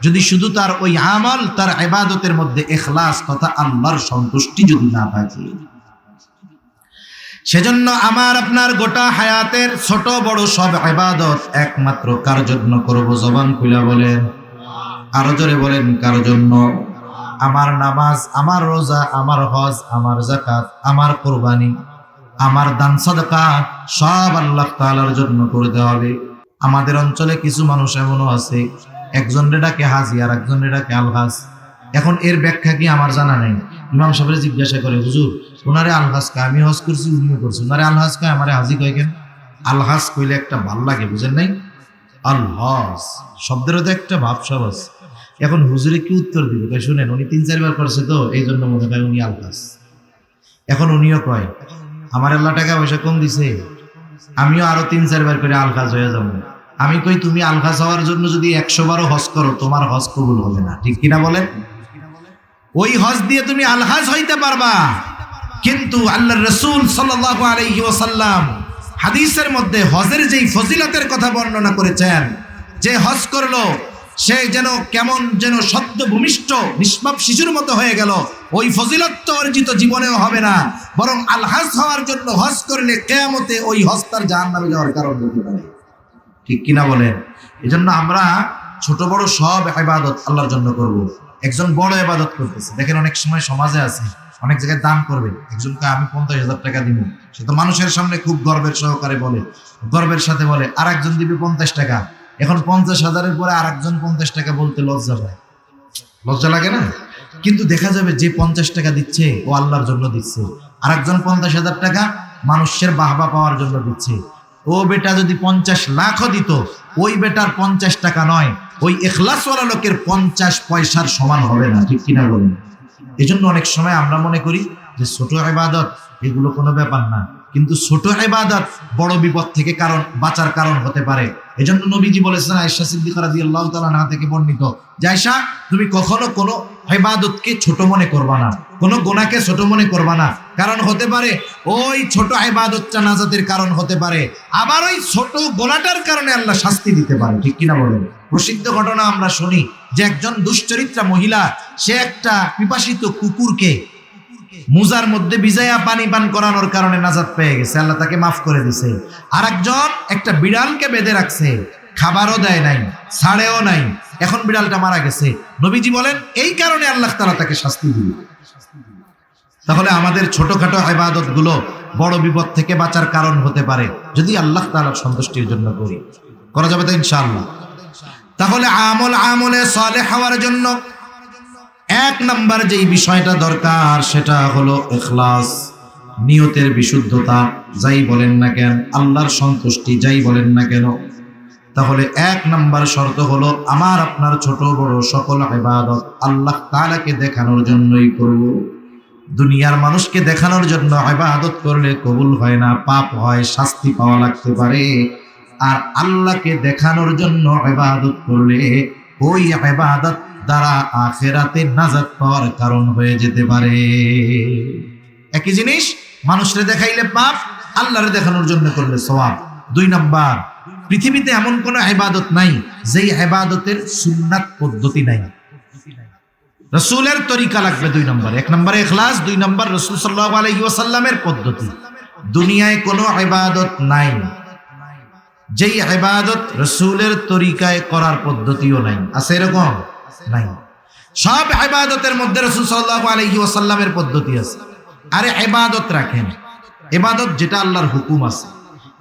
যদি শুধু তার ওই আমল, তার ইবাদতের মধ্যে ইখলাস তথা আল্লাহর সন্তুষ্টি যদি না থাকে। সেজন্য আমার আপনার গোটা হায়াতের ছোট বড় সব ইবাদত একমাত্র কার জন্য করব? জবান খুলে বলেন, আরো জোরে বলেন, কার জন্য? আমার নামাজ, আমার রোজা, আমার হজ, আমার যাকাত, আমার কুরবানি, আমার দান সাদকা সব আল্লাহ তাআলার জন্য করতে হবে। আমাদের অঞ্চলে কিছু মানুষ এমনও আছে, একজনের ডাকে হাজি আর একজনের ডাকে আলহাজ। এখন এর ব্যাখ্যা কি আমার জানা নেই। ইমাম সাহেব জিজ্ঞাসা করে, হুজুর ওনারে আলহাজ কয়, আমি হজ করছি, উনিও করছি, ওনারে আলহাজ কয়, আমারে হাজি কয় কেন? আলহাজ কইলে একটা ভাল লাগে, বুঝেন নাই? আলহাজ শব্দেরও তো একটা ভাবসাব আছে। এখন হুজুরে কি উত্তর দিবে? কয়, শুনেন, উনি 3-4 বার করছে তো এই জন্য মনে হয় উনি আলহাজ। এখন উনিও কয়, আমার আল্লাহ টাকা পয়সা কম দিছে, আমিও আরো 3-4 বার করে আলহাজ হয়ে যাবো। আমি কই, তুমি আলহাজ হওয়ার জন্য যদি 100 বারও হজ করো, তোমার হজ কবুল হবে না। ঠিক কিনা বলেন? ওই হজ দিয়ে তুমি আলহাজ হইতে পারবা, কিন্তু আল্লাহর রাসূল সাল্লাল্লাহু আলাইহি ওয়াসাল্লাম হাদিসের মধ্যে হজের যেই ফজিলতের কথা বর্ণনা করেছেন, যে হজ করলো সে যেন কেমন যেন সদ্য ভূমিষ্ঠ নিষ্পাপ শিশুর মতো হয়ে গেল, ওই ফজিলত তো অর্জিত জীবনেও হবে না, বরং আলহাজ হওয়ার জন্য হজ করলে কিয়ামতে ওই হজ তার জাহান্নামে যাওয়ার কারণ হতে পারে। ঠিক কিনা বলেন? এজন্য আমরা ছোট বড় সব ইবাদত আল্লাহর জন্য করব। একজন বড় ইবাদত করতেছে, দেখেন অনেক সময় সমাজে আছে, অনেক জায়গায় দান করবে, একজনকে আমি 50,000 টাকা দিব, সে তো মানুষের সামনে খুব গর্বের সহকারে বলে, গর্বের সাথে বলে, আর একজন দিবে 50 টাকা, এখন 50,000-এর পরে আরেকজন 50 টাকা বলতে লজ্জা পায়, লজ্জা লাগে না? কিন্তু দেখা যাবে যে 50 টাকা দিচ্ছে ও আল্লাহর জন্য দিচ্ছে, আরেকজন 50,000 টাকা মানুষের বাহবা পাওয়ার জন্য দিচ্ছে। ও বেটা যদি 50 লাখও দিত, ওই বেটার 50 টাকা নয়, ওই ইখলাসওয়ালা লোকের 50 পয়সার সমান হবে না, ঠিক কিনা বলুন? এজন্য অনেক সময় আমরা মনে করি যে ছোট ইবাদত এগুলো কোনো ব্যাপার না, কিন্তু ছোট ইবাদত বড় বিপদ থেকে বাঁচার কারণ হতে পারে। এজন্য নবীজি বলেছেন, আয়েশা সিদ্দিকা রাদিয়াল্লাহু তাআলা আনহা থেকে বর্ণিত, যে আয়েশা, তুমি কখনো কোনো ইবাদতকে ছোট মনে করবা না, কোনো গুনাহকে ছোট মনে করবা না, কারণ হতে পারে ওই ছোট ইবাদতটা নাজাতের কারণ হতে পারে, আবার ওই ছোট গুনাহটার কারণে আল্লাহ শাস্তি দিতে পারে, ঠিক কিনা বলেন? প্রসিদ্ধ ঘটনা আমরা শুনি যে একজন দুশ্চরিত্রা মহিলা, সে একটা পিপাসিত কুকুরকে মুজার মধ্যে ভিজাইয়া পানি পান করানোর কারণে নাজাত পেয়ে গেছে, আল্লাহ তাকে মাফ করে দিছে। আর একজন একটা বিড়ালকে বেঁধে রাখছে, খাবারও দেয় নাই, ছাড়েও নাই, এখন বিড়ালটা মারা গেছে। নবীজি বলেন এই কারণে আল্লাহ তাআলা তাকে শাস্তি দিবে। তাহলে আমাদের ছোটখাটো ইবাদত গুলো বড় বিপদ থেকে বাঁচার কারণ হতে পারে যদি আল্লাহ তাআলার সন্তুষ্টির জন্য করি। করা যাবে তো ইনশাআল্লাহ? তাহলে আমলে সালেহ হওয়ার জন্য 1 নাম্বার যেই বিষয়টা দরকার সেটা হলো ইখলাস, নিয়তের বিশুদ্ধতা। যাই বলেন না কেন, আল্লাহর সন্তুষ্টি যাই বলেন না কেন, তাহলে 1 নাম্বার শর্ত হলো আমার আপনার ছোট বড় সকল ইবাদত আল্লাহ তাআলাকে দেখানোর জন্যই করব। দুনিয়ার মানুষকে দেখানোর জন্য ইবাদত করলে কবুল হয় না, পাপ হয়, শাস্তি পাওয়া লাগতে পারে। আর আল্লাহকে দেখানোর জন্য ইবাদত করলে ওই ইবাদত দ্বারা আখিরাতে নাজাত পাওয়ার কারণ হয়ে যেতে পারে। একই জিনিস, মানুষরে দেখাইলে পাপ, আল্লাহরে দেখানোর জন্য করলে সওয়াব। 2 নাম্বার, পৃথিবীতে এমন কোন ইবাদত নাই যেই ইবাদতের সুন্নাত পদ্ধতি নাই, রাসূলের তরিকা লাগবে। 2 নাম্বার, 1 নম্বরে ইখলাস, 2 নম্বর রাসূল সাল্লাল্লাহু আলাইহি ওয়াসাল্লামের পদ্ধতি। দুনিয়ায় কোনো ইবাদত নাই যেই ইবাদত রাসূলের তরিকায় করার পদ্ধতিও নাই। আছে এরকম? নাই। সব ইবাদতের মধ্যে রাসূল সাল্লাল্লাহু আলাইহি ওয়াসাল্লামের পদ্ধতি আছে। আরে ইবাদত রাখেন, ইবাদত যেটা আল্লাহর হুকুম আছে,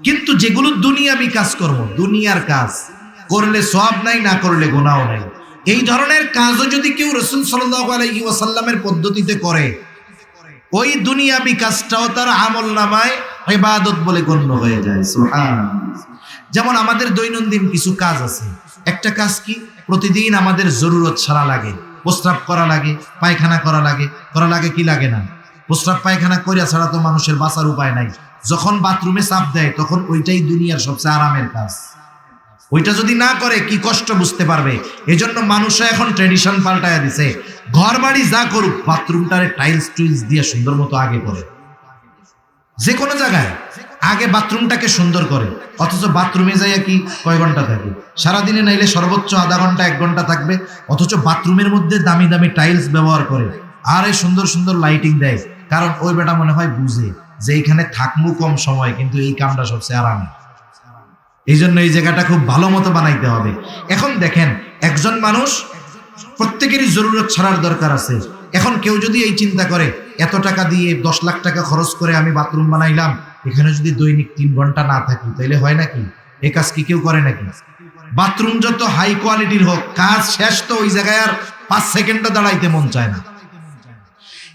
কিন্তু যেগুলো দুনিয়াবি কাজকর্ম, দুনিয়ার কাজ করলে সওয়াব নাই, না করলে গুনাহও নাই, এই ধরনের কাজও যদি কেউ রাসূল সাল্লাল্লাহু আলাইহি ওয়াসাল্লামের পদ্ধতিতে করে, ওই দুনিয়াবি কাজটাও তার আমলনামায় ইবাদত বলে গণ্য হয়ে যায়। সুবহানাল্লাহ। যেমন আমাদের দৈনন্দিন কিছু কাজ আছে। একটা কাজ কি, প্রতিদিন আমাদের জরুরত ছাড়া লাগে, প্রস্রাব করা লাগে, পায়খানা করা লাগে কি লাগে না? প্রস্রাব পায়খানা করিয়া ছাড়া তো মানুষের বাঁচার উপায় নাই। যখন বাথরুমে চাপ দেয় তখন ওইটাই দুনিয়ার সবচেয়ে আরামের কাজ। ওইটা যদি না করে কি কষ্ট বুঝতে পারবে। এজন্য মানুষরা এখন ট্রেডিশন পাল্টায়া দিছে, ঘর বাড়ি যা করুক বাথরুমটারে টাইলস দিয়ে সুন্দর মতো আগে করে, যে কোনো জায়গায় আগে বাথরুমটাকে সুন্দর করে। অথচ বাথরুমে যাইয়া কি কয় ঘন্টা থাকে? সারাদিনে নাইলে সর্বোচ্চ আধা ঘন্টা 1 ঘন্টা থাকবে, অথচ বাথরুমের মধ্যে দামি দামি টাইলস ব্যবহার করে আর এই সুন্দর সুন্দর লাইটিং দেয়। কারণ ওই বেটা মনে হয় বুঝে যে এইখানে থাকবো কম সময়, কিন্তু এই কামটা সবচেয়ে আরামে। এই জন্য এই জায়গাটা খুব ভালো মতো বানাইতে হবে। এখন দেখেন, একজন মানুষ প্রত্যেকেরই জরুরত ছাড়ার দরকার আছে। এখন কেউ যদি এই চিন্তা করে এত টাকা দিয়ে 10 লাখ টাকা খরচ করে আমি বাথরুম বানাইলাম, এখানে যদি দৈনিক 3 ঘন্টা না থাকি তাইলে হয় নাকি? এই কাজ কি কেউ করে নাকি? বাথরুম যত হাই কোয়ালিটির হোক, কাজ শেষ তো ওই জায়গায় আর 5 সেকেন্ডও দাঁড়াইতে মন চায় না।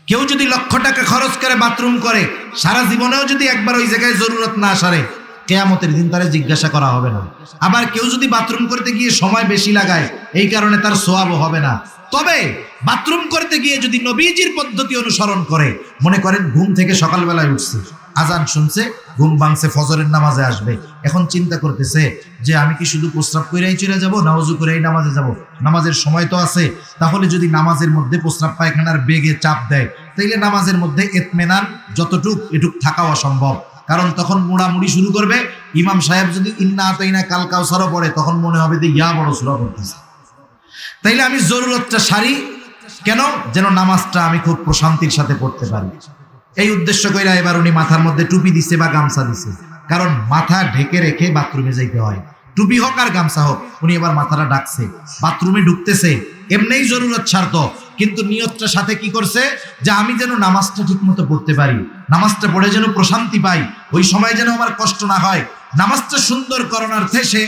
কেউ যদি লক্ষ টাকা খরচ করে বাথরুম করে, সারা জীবনেও যদি একবার ওই জায়গায় জরুরত না সারে, কিয়ামতের দিন তারে জিজ্ঞাসা করা হবে না। আবার কেউ যদি বাথরুম করতে গিয়ে সময় বেশি লাগায়, এই কারণে তার সওয়াবও হবে না। তবে বাথরুম করতে গিয়ে যদি নবীজির পদ্ধতি অনুসরণ করে, মনে করেন ঘুম থেকে সকালবেলায় উঠছে, আজান শুনছে, ঘুম ভাঙছে, ফজরের নামাজে আসবে, এখন চিন্তা করতেছে যে আমি কি শুধু প্রস্রাব কইরাই চলে যাব, না ওযু করেই নামাজে যাব? নামাজের সময় তো আছে। তাহলে যদি নামাজের মধ্যে প্রস্রাব পায়খানার বেগে চাপ দেয়, তাইলে নামাজের মধ্যে ইতমিনান এটুক থাকাও অসম্ভব। কারণ তখন মুড়ামুড়ি শুরু করবে। ইমাম সাহেব যদি ইন্না আতাইনা কাল কাউসারও পড়ে, তখন মনে হবে যে ইয়া বড় সূরা পড়তেছে। তাইলে আমি জরুরতটা সারি কেন? যেন নামাজটা আমি খুব প্রশান্তির সাথে পড়তে পারি। এই উদ্দেশ্য কইরা এবার উনি মাথার মধ্যে টুপি দিছে বা গামছা দিছে, কারণ মাথা ঢেকে রেখে বাথরুমে যাইতে হয়। টুপি হোক আর গামছা হোক, উনি এবার মাথাটা ডাকছে, বাথরুমে ঢুকতেছে, এমনিই জরুরত ছাড়ত, কিন্তু নিয়তটা সাথে কি করছে, যে আমি যেন নামাজটা ঠিক মতো পড়তে পারি, নামাজটা পড়ে যেন প্রশান্তি পাই, ওই সময় যেন আমার কষ্ট না হয়। নামাজটা সুন্দর করণার্থে সে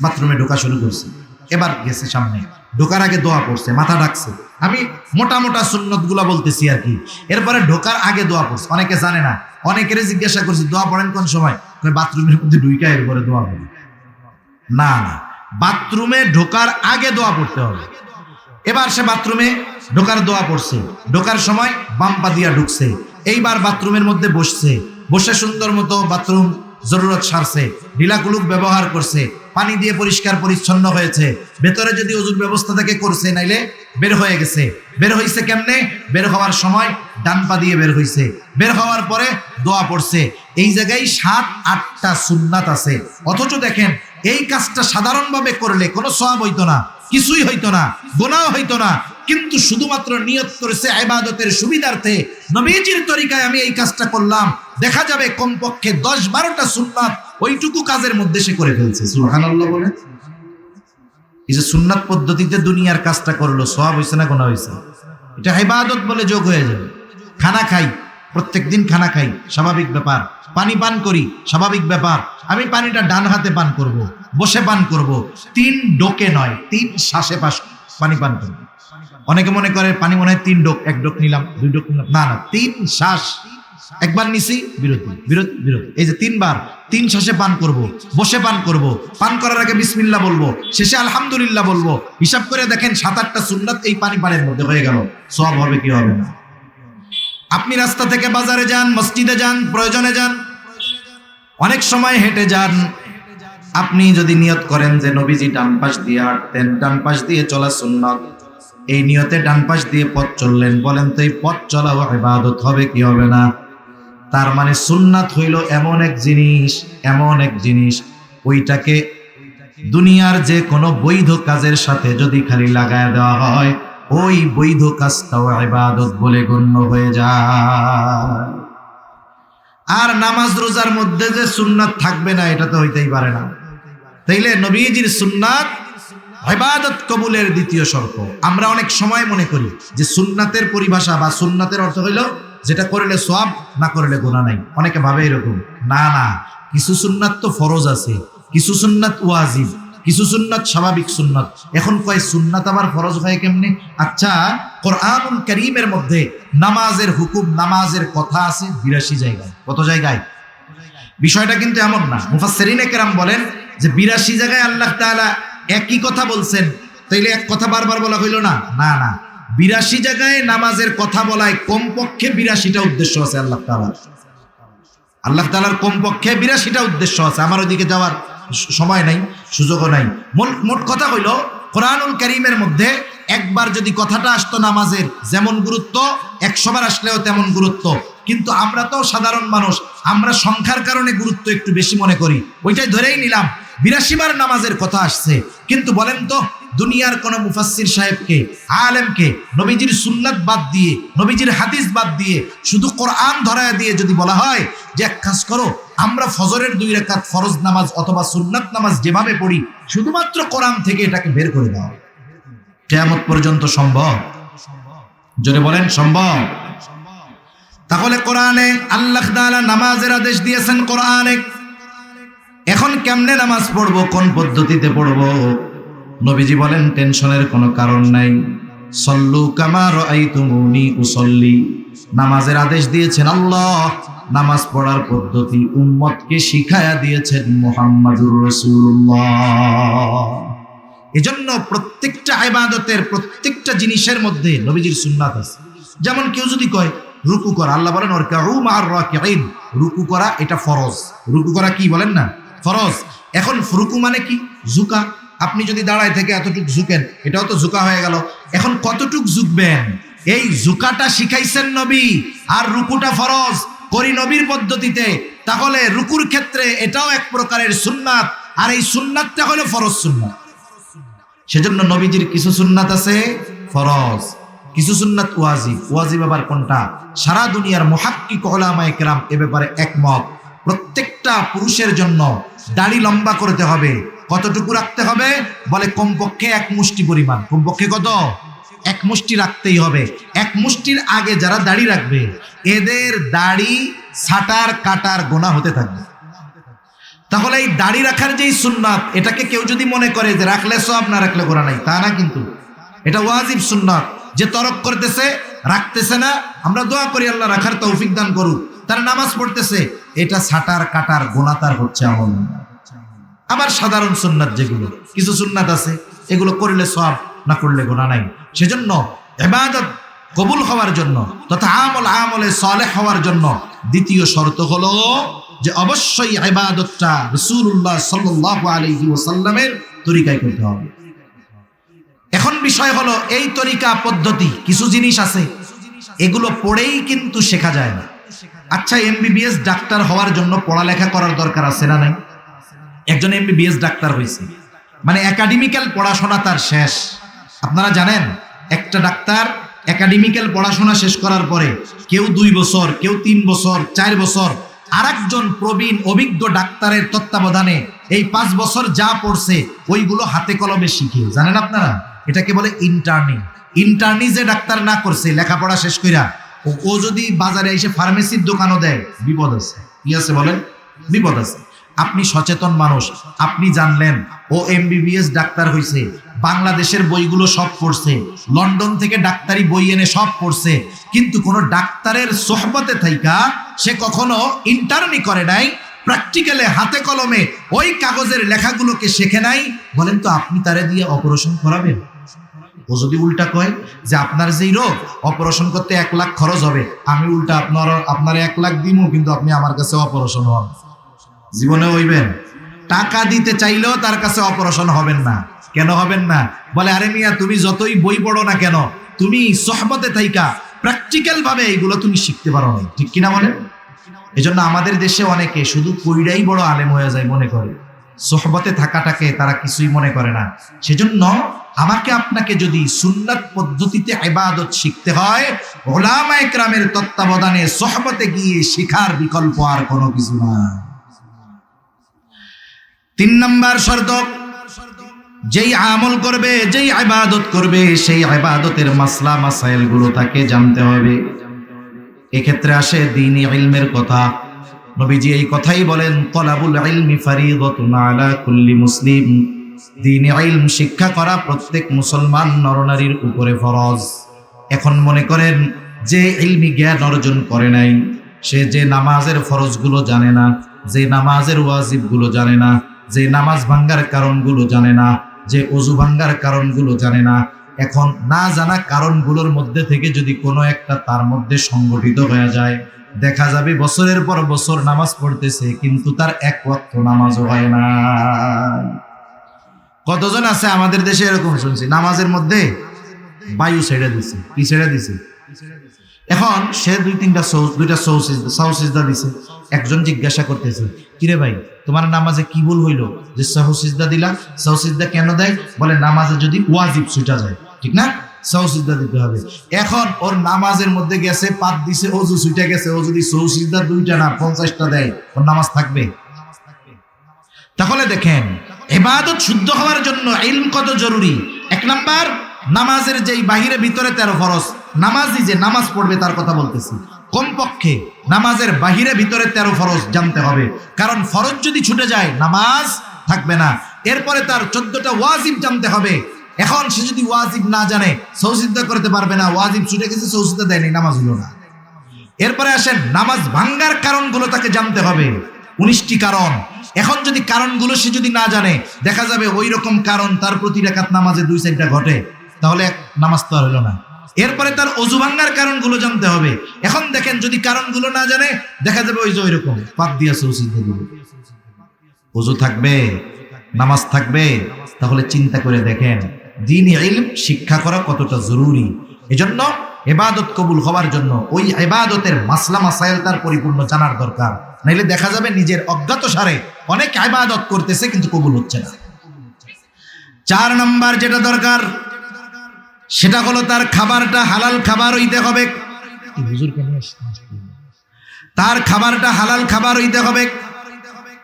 বাথরুমে ঢোকা শুরু করছে। এবার গেছে সামনে, ঢোকার আগে দোয়া পড়ছে, মাথা ঢাকছে। আমি মোটা মোটা সুন্নতগুলা বলতেছি আর কি। এরপরে ঢোকার আগে দোয়া পড়ছে। অনেকে জানে না, অনেকের জিজ্ঞাসা করছি দোয়া পড়েন কোন সময়, বাথরুমের মধ্যে ঢুইকা এরপরে দোয়া পড়ে। না না, বাথরুমে ঢোকার আগে দোয়া পড়তে হবে। এবার সে বাথরুমে ঢোকার দোয়া পড়ছে, ঢোকার সময় বাম পা দিয়া ঢুকছে। এইবার বাথরুমের মধ্যে বসছে, বসে সুন্দর মতো বাথরুম জরুরত সারছে, ঢিলাকুলুক ব্যবহার করছে, পানি দিয়ে পরিষ্কার পরিচ্ছন্ন হয়েছে। ভেতরে যদি ওযুর ব্যবস্থা থেকে করছে, নাইলে বের হয়ে গেছে। বের হইছে কেমনে? বের হওয়ার সময় ডান পা দিয়ে বের হইছে, বের হওয়ার পরে দোয়া পড়ছে। এই জায়গায় 7-8টা সুন্নাত আছে। অথচ দেখেন, এই কাজটা সাধারণভাবে করলে কোনো সওয়াব হইতো না, কিছুই হইতো না, গুনাহ হইতো না, কিন্তু শুধুমাত্র নিয়ত করেছে ইবাদতের সুবিধার্থে, নবীজির তরিকায় আমি এই কাজটা করলাম। দেখা যাবে কমপক্ষে 10-12টা সুন্নাত ওইটুকু কাজের মধ্যে সে করে ফেলছে। সুবহানাল্লাহ বলে। এই যে সুন্নাত পদ্ধতিতে দুনিয়ার কাজটা করলো, সওয়াব হইছে না গুনাহ হইছে? এটা ইবাদত বলে যোগ হয়ে যাবে। খানা খাই, প্রত্যেকদিন খানা খাই, স্বাভাবিক ব্যাপার। পানি পান করি, স্বাভাবিক ব্যাপার। আমি পানিটা ডান হাতে পান করব, বসে পান করব, 3 ডোকে নয়, 3 শ্বাসে পানি পান করব। অনেকে মনে করে পানি মনে হয় 3 ডোক, 1 ডোক নিলাম, 2 ডোক নিলাম। না না, 3 শ্বাস। একবার নিছি, বিরতি, বিরতি, বিরতি। এই যে 3 বার, 3 শ্বাসে পান করব, বসে পান করব, পান করার আগে বিসমিল্লাহ বলবো, শেষে আলহামদুলিল্লাহ বলবো। হিসাব করে দেখেন 7-8টা সুন্নাত এই পানির মধ্যে হয়ে গেল। সওয়াব হবে কি হবে না? আপনি রাস্তা থেকে বাজারে যান, মসজিদে যান, প্রয়োজনে যান, অনেক সময় হেঁটে যান। আপনি যদি নিয়ত করেন যে নবীজি ডান পাশ দিয়ে হাঁটতেন, ডান পাশ দিয়ে চলা সুন্নাত, এই নিয়তে ডান পাশ দিয়ে পথ চললেন, বলেন তো এই পথ চলাও ইবাদত হবে কি হবে না? তার মানে সুন্নাত হইল এমন এক জিনিস, এমন এক জিনিস, ওইটাকে দুনিয়ার যে কোনো বৈধ কাজের সাথে যদি খালি লাগায় দেওয়া হয়, ওই বৈধ কাজটাও ইবাদত বলে গণ্য হয়ে যায়। আর নামাজ রোজার মধ্যে যে সুন্নাত থাকবে না, এটা তো হইতেই পারে না। তাইলে নবীজির সুন্নাত ইবাদত কবুলের দ্বিতীয় শর্ত। আমরা অনেক সময় মনে করি যে সুন্নাতের পরিভাষা বা সুন্নাতের অর্থ হইল যেটা করলে সওয়াব, না করলে গুনাহ নাই। অনেকে ভাবে এরকম। না না, কিছু সুন্নাত তো ফরজ আছে, কিছু সুন্নাত ওয়াজিব, কিছু সুন্নাত স্বাভাবিক সুন্নাত। এখন কয় সুন্নাত আবার ফরজ হয় কেমনে? আচ্ছা, কোরআনুল কারীমের মধ্যে নামাজের হুকুম, নামাজের কথা আছে 82 জায়গায়। কত জায়গায়? বিষয়টা কিন্তু এমন না। মুফাসসিরিনে কেরাম বলেন যে 82 জায়গায় আল্লাহ তাআলা একই কথা বলছেন, তাইলে এক কথা বারবার বলা হইল না? না না, 82 জায়গায় নামাজের কথা বলায় কমপক্ষে 82টা উদ্দেশ্য আছে আল্লাহ তাআলার। আল্লাহ তাআলার কমপক্ষে 82টা উদ্দেশ্য আছে। আমার ওইদিকে যাওয়ার সময় নাই, সুযোগও নাই। মোট কথা হইল, কোরআনুল কারীমের মধ্যে একবার যদি কথাটা আসতো নামাজের, যেমন গুরুত্ব 100 বার আসলেও তেমন গুরুত্ব। কিন্তু আমরা তো সাধারণ মানুষ, আমরা সংখ্যার কারণে গুরুত্ব একটু বেশি মনে করি, ওইটাই ধরেই নিলাম 82 বার নামাজের কথা আসছে। কিন্তু বলেন তো, দুনিয়ার কোন মুফাসসির সাহেবকে, আলেমকে নবীজির সুন্নাত বাদ দিয়ে, নবীজির হাদিস বাদ দিয়ে, শুধু কোরআন ধরায় দিয়ে যদি বলা হয় যে এক কাজ করো, আমরা ফজরের 2 রাকাত ফরজ নামাজ অথবা সুন্নাত নামাজ যেভাবে পড়ি, শুধুমাত্র কোরআন থেকে এটাকে বের করে দাও, কিয়ামত পর্যন্ত সম্ভব? জোরে বলেন, সম্ভব? তাহলে কোরআনে আল্লাহ তাআলা নামাজের আদেশ দিয়েছেন কোরআনে। এখন কেমনে নামাজ পড়বো, কোন পদ্ধতিতে পড়বো? নবীজি বলেন টেনশনের কোনো কারণ নাই। সল্লু কামা রাআইতুমুনি উসাল্লি। নামাজের আদেশ দিয়েছেন আল্লাহ, নামাজ পড়ার পদ্ধতি উম্মতকে শিখায়া দিয়েছেন মুহাম্মাদুর রাসূলুল্লাহ। এজন্য প্রত্যেকটা ইবাদতের, প্রত্যেকটা জিনিসের মধ্যে নবীজির সুন্নাত আছে। যেমন কেউ যদি কয় রুকু করা, আল্লাহ বলেন ওয়ারকাউ মা'আর রাকিঈন, রুকু করা এটা ফরজ। রুকু করা কি বলেন না? ফরজ। এখন রুকু মানে কি? ঝুঁকা। আপনি যদি দাঁড়ায় থেকে এতটুক ঝুঁকেন, এটাও তো ঝুঁকা হয়ে গেল। এখন কতটুক ঝুঁকবেন, এই ঝুঁকাটা শিখাইছেন নবী, আর রুকুটা ফরজ করি নবীর পদ্ধতিতে। তাহলে রুকুর ক্ষেত্রে এটাও এক প্রকারের সুন্নাত, আর এই সুন্নাতটা হলো ফরজ সুন্নাত। সেজন্য নবীজির কিছু সুন্নাত আছে ফরজ, কিছু সুন্নাত ওয়াজিব। ওয়াজিব আবার কোনটা? সারা দুনিয়ার মুহাক্কিক উলামায়ে কেরাম এ ব্যাপারে একমত। প্রত্যেকটা পুরুষের জন্য দাড়ি লম্বা করতে হবে। কতটুকু রাখতে হবে? বলে কমপক্ষে 1 মুষ্টি পরিমাণ। কমপক্ষে কত? 1 মুষ্টি রাখতেই হবে। 1 মুষ্টির আগে যারা দাড়ি রাখবে, এদের দাড়ি ছাটার কাটার গোনা হতে থাকবে। তাহলে এই দাড়ি রাখার যেই সুন্নাত, এটাকে কেউ যদি মনে করে যে রাখলে সওয়াব না রাখলে গুনাহ নাই, তা না, কিন্তু এটা ওয়াজিব সুন্নাত। যে তরক করতেছে, রাখতেছে না, আমরা দোয়া করি আল্লাহ রাখার তৌফিক দান করুক। তার নামাজ পড়তেছে, এটা ছাটার কাটার গুনাহ তার হচ্ছে আমল। আবার সাধারণ সুন্নাত যেগুলো, কিছু সুন্নাত আছে এগুলো করলে সওয়াব, না করলে গুনাহ নাই। সেজন্য ইবাদত কবুল হওয়ার জন্য তথা আমলে সালেহ হওয়ার জন্য দ্বিতীয় শর্ত হলো যে অবশ্যই ইবাদতটা রাসূলুল্লাহ সাল্লাল্লাহু আলাইহি ওয়াসাল্লামের তরিকায় করতে হবে। এখন বিষয় হলো এই তরিকা পদ্ধতি, কিছু জিনিস আছে এগুলো পড়েই কিন্তু শেখা যায় না। আচ্ছা, এমবিবিএস ডাক্তার হওয়ার জন্য পড়ালেখা করার দরকার আছে না নাই? একজন এমবিবিএস ডাক্তার হয়েছে মানে একাডেমিক্যাল পড়াশোনা তার শেষ। আপনারা জানেন একটা ডাক্তার একাডেমিক্যাল পড়াশোনা শেষ করার পরে কেউ 2 বছর, কেউ 3 বছর, 4 বছর আরেকজন প্রবীণ অভিজ্ঞ ডাক্তারের তত্ত্বাবধানে এই 5 বছর যা পড়ছে ওইগুলো হাতে কলমে শিখে, জানেন আপনারা, এটাকে বলে ইন্টার্নি। ইন্টার্নি যে ডাক্তার না করছে লেখাপড়া শেষ কইরা, ও যদি বাজারে এসে ফার্মেসির দোকানও দেয়, বিপদ আছে। কি আছে বলেন? বিপদ আছে। আপনি সচেতন মানুষ, আপনি জানলেন ও এমবিবিএস ডাক্তার হইছে, বাংলাদেশের বইগুলো সব পড়ছে, লন্ডন থেকে ডাক্তারি বই এনে সব পড়ছে, কিন্তু কোনো ডাক্তারের সোহবতে থাইকা সে কখনো ইন্টার্নি করে নাই, প্র্যাকটিক্যালে হাতে কলমে ওই কাগজের লেখাগুলোকে শেখে নাই। বলেন তো আপনি তারে দিয়ে অপারেশন করাবেন? ও যদি উল্টা কয় যে আপনার যেই রোগ অপারেশন করতে 1 লাখ খরচ হবে, আমি উল্টা আপনার 1 লাখ দিব, কিন্তু আপনি আমার কাছে অপারেশন হন, জীবনে হইবেন? টাকা দিতে চাইলেও তার কাছে অপারেশন হবেন না। কেন হবেন না? বলে আরে মিয়া, তুমি যতই বই পড়ো না কেন, তুমি সোহবতে থাইকা প্র্যাকটিক্যাল ভাবে এইগুলো তুমি শিখতে পারো না, ঠিক কিনা বলে? এজন্য আমাদের দেশে অনেকে শুধু কইরাই বড় আলেম হয়ে যায় মনে করে, সোহবতে থাকাটাকে তারা কিছুই মনে করে না। সেজন্য আমাকে আপনাকে যদি সুন্নাত পদ্ধতিতে ইবাদত শিখতে হয়, উলামায়ে কেরামের তত্ত্বাবধানে সোহবতে গিয়ে শিখার বিকল্প আর কোনো কিছু না। 3 নম্বর শর্ত, যেই আমল করবে, যেই ইবাদত করবে, সেই ইবাদতের মাসলা মাসাইল গুলো তাকে জানতে হবে। এক্ষেত্রে আসে দ্বীনি ইলমের কথা। নবীজি এই কথাই বলেন, তলাবুল ইলমি ফারিদাতুন আলা কুল্লি মুসলিম। দ্বীনি ইলম শিক্ষা করা প্রত্যেক মুসলমান নরনারীর উপরে ফরজ। এখন মনে করেন যে ইলমি জ্ঞান অর্জন করে নাই, সে যে নামাজের ফরজগুলো জানে না, যে নামাজের ওয়াজিবগুলো জানে না, যে নামাজ ভাঙ্গার কারণগুলো জানে না, যে ওযু ভাঙ্গার কারণগুলো জানে না, এখন না জানা কারণগুলোর মধ্যে থেকে যদি কোনো একটা তার মধ্যে সংগঠিত হয়ে যায়, দেখা যাবে বছরের পর বছর নামাজ পড়তেছে কিন্তু তার 1 ওয়াক্ত নামাজও হয় না। কতজন আছে আমাদের দেশে এরকম শুনছি, নামাজের মধ্যে বায়ু ছেড়ে দিছে। কি ছেড়ে দিছে? এখন সে 2-3টা সাউসিজদা দিছে। একজন জিজ্ঞাসা করতেছে, কিরে ভাই তোমার নামাজে কি ভুল হইলো যে সাউসিজদা দিলা? সাউসিজদা কেন দেয়? বলে নামাজে যদি ওয়াজিব ছুটা যায়, ঠিক না, সাউসিজদা দিতে হবে। এখন ওর নামাজের মধ্যে গেছে, পাত দিছে, ওযু ছুটে গেছে, ও যদি সাউসিজদা 2টা না 50টা দেয়, ওর নামাজ থাকবে? তাহলে দেখেন ইবাদত শুদ্ধ হওয়ার জন্য ইলম কত জরুরি। 1 নাম্বার, নামাজের যেই বাহিরে ভিতরে 13 ফরজ, নামাজি যে নামাজ পড়বে তার কথা বলতেছি, কমপক্ষে নামাজের বাহিরে ভিতরে 13 ফরজ জানতে হবে, কারণ ফরজ যদি ছুটে যায় নামাজ থাকবে না। এরপরে তার 14টা ওয়াজিব জানতে হবে। এখন সে যদি ওয়াজিব না জানে সাউসিজদা করতে পারবে না, ওয়াজিব ছুটে গেছে, সাউসিজদা দেয়নি, নামাজ হলো না। এরপরে আসেন নামাজ ভাঙ্গার কারণগুলো তাকে জানতে হবে, 19টি কারণ। এখন যদি কারণগুলো সে যদি না জানে, দেখা যাবে ওই রকম কারণ তার প্রতি রাকাত নামাজে 2-4টা ঘটে, তাহলে নামাজ তো আর হলো না। এরপরে তার ওযু ভাঙ্গার কারণগুলো জানতে হবে। এখন দেখেন যদি কারণগুলো না জানে, দেখা যাবে ওই যে ওই রকম পাত দিয়া সাউসিজদা দিল, ওযু থাকবে, নামাজ থাকবে। তাহলে চিন্তা করে দেখেন দ্বীনি ইলম শিক্ষা করা কতটা জরুরি। এজন্য ইবাদত কবুল হওয়ার জন্য ওই ইবাদতের মাসলা মাসাইল তার পরিপূর্ণ জানার দরকার, নাইলে দেখা যাবে নিজের অজ্ঞাতসারে অনেক ইবাদত করতেছে কিন্তু কবুল হচ্ছে না। 4 নাম্বার যেটা দরকার সেটা হলো তার খাবারটা হালাল খাবার হইতে হবে। তার খাবারটা হালাল খাবার হইতে হবে।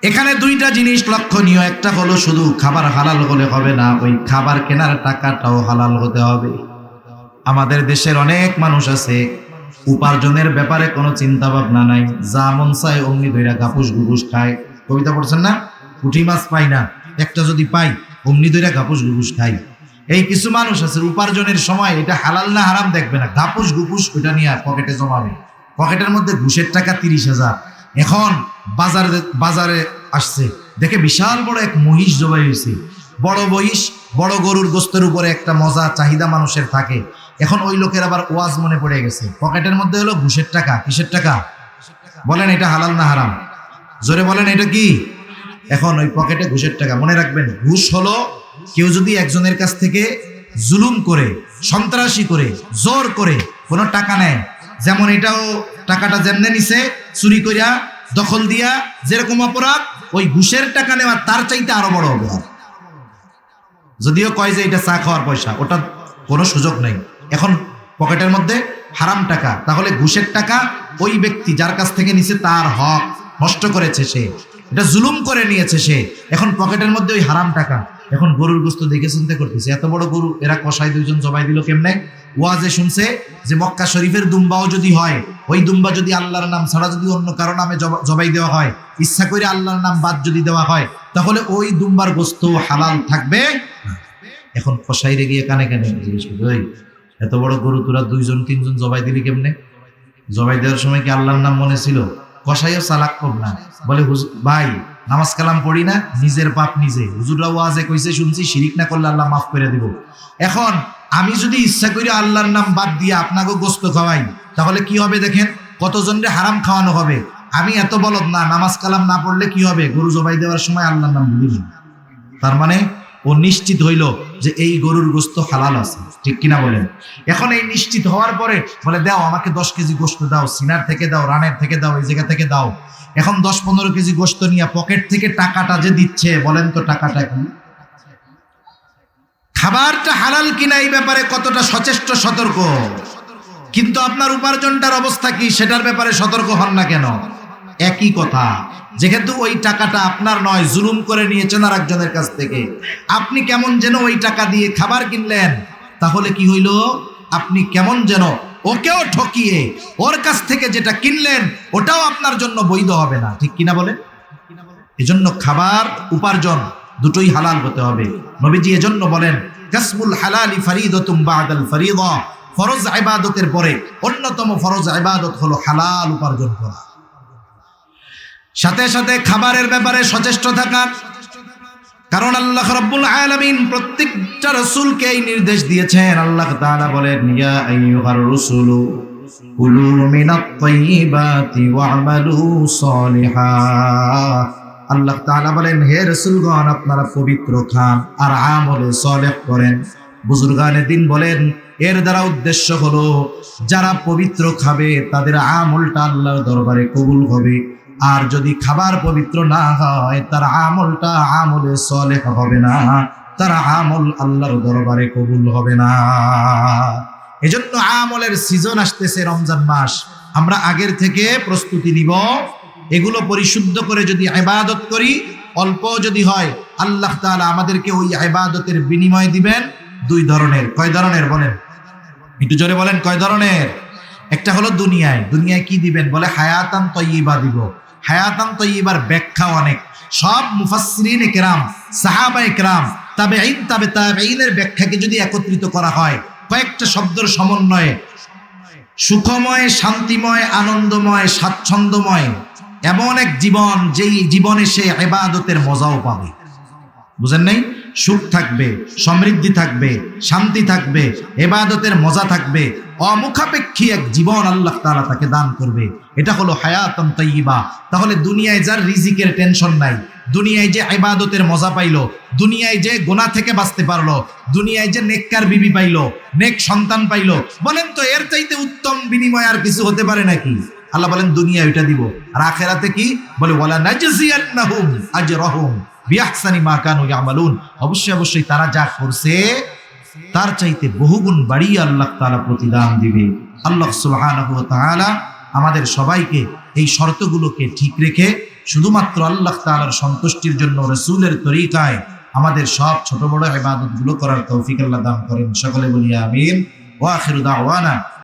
এখানে 2টা জিনিস লক্ষণীয়। একটা হলো শুধু খাবার হালাল হলে হবে না, ওই খাবার কেনার টাকাটাও হালাল হতে হবে। আমাদের দেশের অনেক মানুষ আছে উপার্জনের ব্যাপারে কোনো চিন্তা ভাবনা নাই, যা মন চায় অমনি ধইরা গাপুস গুপুস খায়। কবিতা পড়ছেন না? পুঁটি মাছ পাই না, একটা যদি পাই অমনি ধরে গাপুস গুপুস খাই। এই কিছু মানুষ আছে উপার্জনের সময় এটা হালাল না হারাম দেখবে না, গাপুস গুপুস ওইটা নিয়ে পকেটে জমাবে। পকেটের মধ্যে ঘুষের টাকা 30,000। এখন বাজারে আসছে, দেখে বিশাল বড় এক মহিষ জবাই হয়েছে। বড় মহিষ, বড় গরুর গোস্তের উপরে একটা মজা চাহিদা মানুষের থাকে। এখন ওই লোকের আবার ওয়াজ মনে পড়ে গেছে, পকেটের মধ্যে হলো ঘুষের টাকা। কিসের টাকা বলেন? এটা হালাল না হারাম? জোরে বলেন, এটা কি? এখন ওই পকেটে ঘুষের টাকা। মনে রাখবেন, ঘুষ হলো কেউ যদি একজনের কাছ থেকে জুলুম করে, সন্ত্রাসী করে, জোর করে কোনো টাকা নেয়, যেমন এটাও টাকাটা যেমনে নিছে চুরি করিয়া, দখল দিয়া, যেরকম অপরাধ, ওই ঘুষের টাকা নেওয়া তার চাইতে আরো বড় অপরাধ। যদিও কয় যে এটা চা খাওয়ার পয়সা, ওটা কোনো সুযোগ নেই। এখন পকেটের মধ্যে হারাম টাকা, তাহলে ঘুষের টাকা ওই ব্যক্তি যার কাছ থেকে নিছে তার হক নষ্ট করেছে, সে এটা জুলুম করে নিয়েছে সে। এখন পকেটের মধ্যে ওই হারাম টাকা। এখন গরুর গোস্ত দেখে চিন্তা করতেছে, এত বড় গরু এরা কষাই দুইজন জবাই দিল কেমনে? ওয়াজে শুনছে যে মক্কা শরীফের দুম্বাও যদি হয়, ওই দুম্বা যদি আল্লাহর নাম ছাড়া যদি অন্য কারো নামে জবাই দেওয়া হয়, ইচ্ছা করে আল্লাহর নাম বাদ যদি দেওয়া হয়, তাহলে ওই দুম্বার গোস্ত হালাল থাকবে। এখন কষাইরে গিয়ে কানে কানে জিজ্ঞেস করবে, ওই এত বড় গরু তোরা 2-3জন জবাই দিলি কেমনে? জবাই দেওয়ার সময় কি আল্লাহর নাম মনে ছিল? কষাইও চালাক কম না, বলে ভাই নামাজ কালাম পড়ি না, নিজের পাপ নিজে, হুজুররা ওয়াজে কইছে শুনছি শিরিক না করলে আল্লাহ মাফ করে দিব। এখন আমি যদি ইচ্ছা করি আল্লাহর নাম বাদ দিয়ে আপনাকে গোস্ত খাওয়াই, তাহলে কি হবে দেখেন, কতজনরে হারাম খাওয়ানো হবে। আমি এত বলদ না, নামাজ কালাম না পড়লে কি হবে, গরু জবাই দেওয়ার সময় আল্লাহর নাম ভুলিনি। তার মানে ও নিশ্চিত হইল যে এই গরুর গোস্ত হালাল আছে, ঠিক কিনা বলেন? এখন এই নিশ্চিত হওয়ার পরে বলে, দাও আমাকে 10 কেজি গোস্ত দাও, সিনার থেকে দাও, রানের থেকে দাও, এই জায়গা থেকে দাও। এখন 10-15 কেজি গোস্ত নিয়ে পকেট থেকে টাকাটা যে দিচ্ছে, বলেন তো টাকাটা কি? খাবারটা হালাল কিনা এই ব্যাপারে কতটা সচেষ্ট, সতর্ক, কিন্তু আপনার উপার্জনটার অবস্থা কি সেটার ব্যাপারে সতর্ক হন না কেন? একই কথা, যেহেতু ওই টাকাটা আপনার নয়, জুলুম করে নিয়েছেন আর একজনের কাছ থেকে, আপনি কেমন যেন ওই টাকা দিয়ে খাবার কিনলেন, তাহলে কি হইল? আপনি কেমন যেন ওকেও ঠকিয়ে ওর কাছ থেকে যেটা কিনলেন ওটাও আপনার জন্য বৈধ হবে না, ঠিক কিনা বলেন? এজন্য খাবার উপার্জন দুটোই হালাল হতে হবে। নবীজি এজন্য বলেন, কাসবুল হালালি ফরিদাতুম বাদাল ফরিদা, ফরজ ইবাদতের পরে অন্যতম ফরজ ইবাদত হলো হালাল উপার্জন করা। সাথে সাথে খাবারের ব্যাপারে সচেষ্ট থাকা, কারণ আল্লাহ রাব্বুল আলামিন প্রত্যেকটা রাসূলকে এই নির্দেশ দিয়েছেন। আল্লাহ তাআলা বলেন, ইয়া আইয়ুহার রাসূলু কুলু মিনাত তাইয়্যিবাতি ওয়া'মালু সালিহান। আল্লাহ তাআলা বলেন, হে রাসূলগণ, আপনারা পবিত্র খান আর আমলে সালেহ করেন। বুজুর্গানে দিন বলেন, এর দ্বারা উদ্দেশ্য হলো যারা পবিত্র খাবে তাদের আমলটা আল্লাহর দরবারে কবুল হবে, আর যদি খাবার পবিত্র না হয় তার আমলটা আমলে সালেহ হবে না, তার আমল আল্লাহর দরবারে কবুল হবে না। এজন্য আমলের সিজন আসতেছে, রমজান মাস, আমরা আগের থেকে প্রস্তুতি নিব। এগুলো পরিশুদ্ধ করে যদি ইবাদত করি, অল্প যদি হয়, আল্লাহ তাআলা আমাদেরকে ওই ইবাদতের বিনিময় দিবেন 2 ধরনের। কয় ধরনের বলেন? একটু জোরে বলেন, কয় ধরনের? একটা হলো দুনিয়ায় কি দিবেন? বলে হায়াতান তাইয়্যিবা দিব। হায়াতান তাইয়্যিবার ব্যাখ্যা অনেক, সব মুফাসসিরিন ইকরাম, সাহাবা ইকরাম, তাবেঈন, তাবেঈনের ব্যাখ্যাকে যদি একত্রিত করা হয় কয়েকটা শব্দের সমন্বয়ে, সুখময়, শান্তিময়, আনন্দময়, স্বাচ্ছন্দ্যময় এমন এক জীবন, যেই জীবনে সে ইবাদতের মজাও পাবে। বুঝেন নাই? সুখ থাকবে, সমৃদ্ধি থাকবে, শান্তি থাকবে, ইবাদতের মজা থাকবে, অমুখাপেক্ষী এক জীবন আল্লাহ তাআলা তাকে দান করবে। এটা হলো হায়াতুন তাইয়্যিবা। তাহলে দুনিয়ায় যার রিজিকের টেনশন নাই, দুনিয়ায় যে ইবাদতের মজা পাইলো, দুনিয়ায় যে গুনাহ থেকে বাঁচতে পারলো, দুনিয়ায় যে নেককার বিবি পাইলো, নেক সন্তান পাইলো, বলেন তো এর চাইতে উত্তম বিনিময় আর কিছু হতে পারে নাকি? আল্লাহ বলেন দুনিয়া ওইটা দিব, আর আখিরাতে কি বলে? ওয়ালা নাজজিয়ান্নাহুম আজরাহুম বিআহসানি মা কানু ইয়ামালুন। অবশ্যই তারা যা করছে তার চাইতে বহুগুণ বাড়িয়ে আল্লাহ তাআলা প্রতিদান দিবে। আল্লাহ সুবহানাহু ওয়া তাআলা আমাদের সবাইকে এই শর্তগুলোকে ঠিক রেখে শুধুমাত্র আল্লাহ তাআলার সন্তুষ্টির জন্য রাসূলের তরিকায় আমাদের সব ছোট বড় ইবাদতগুলো করার তৌফিক আল্লাহ দান করেন। সকলে বলি আমিন। ওয়া আখিরু দাওয়ানা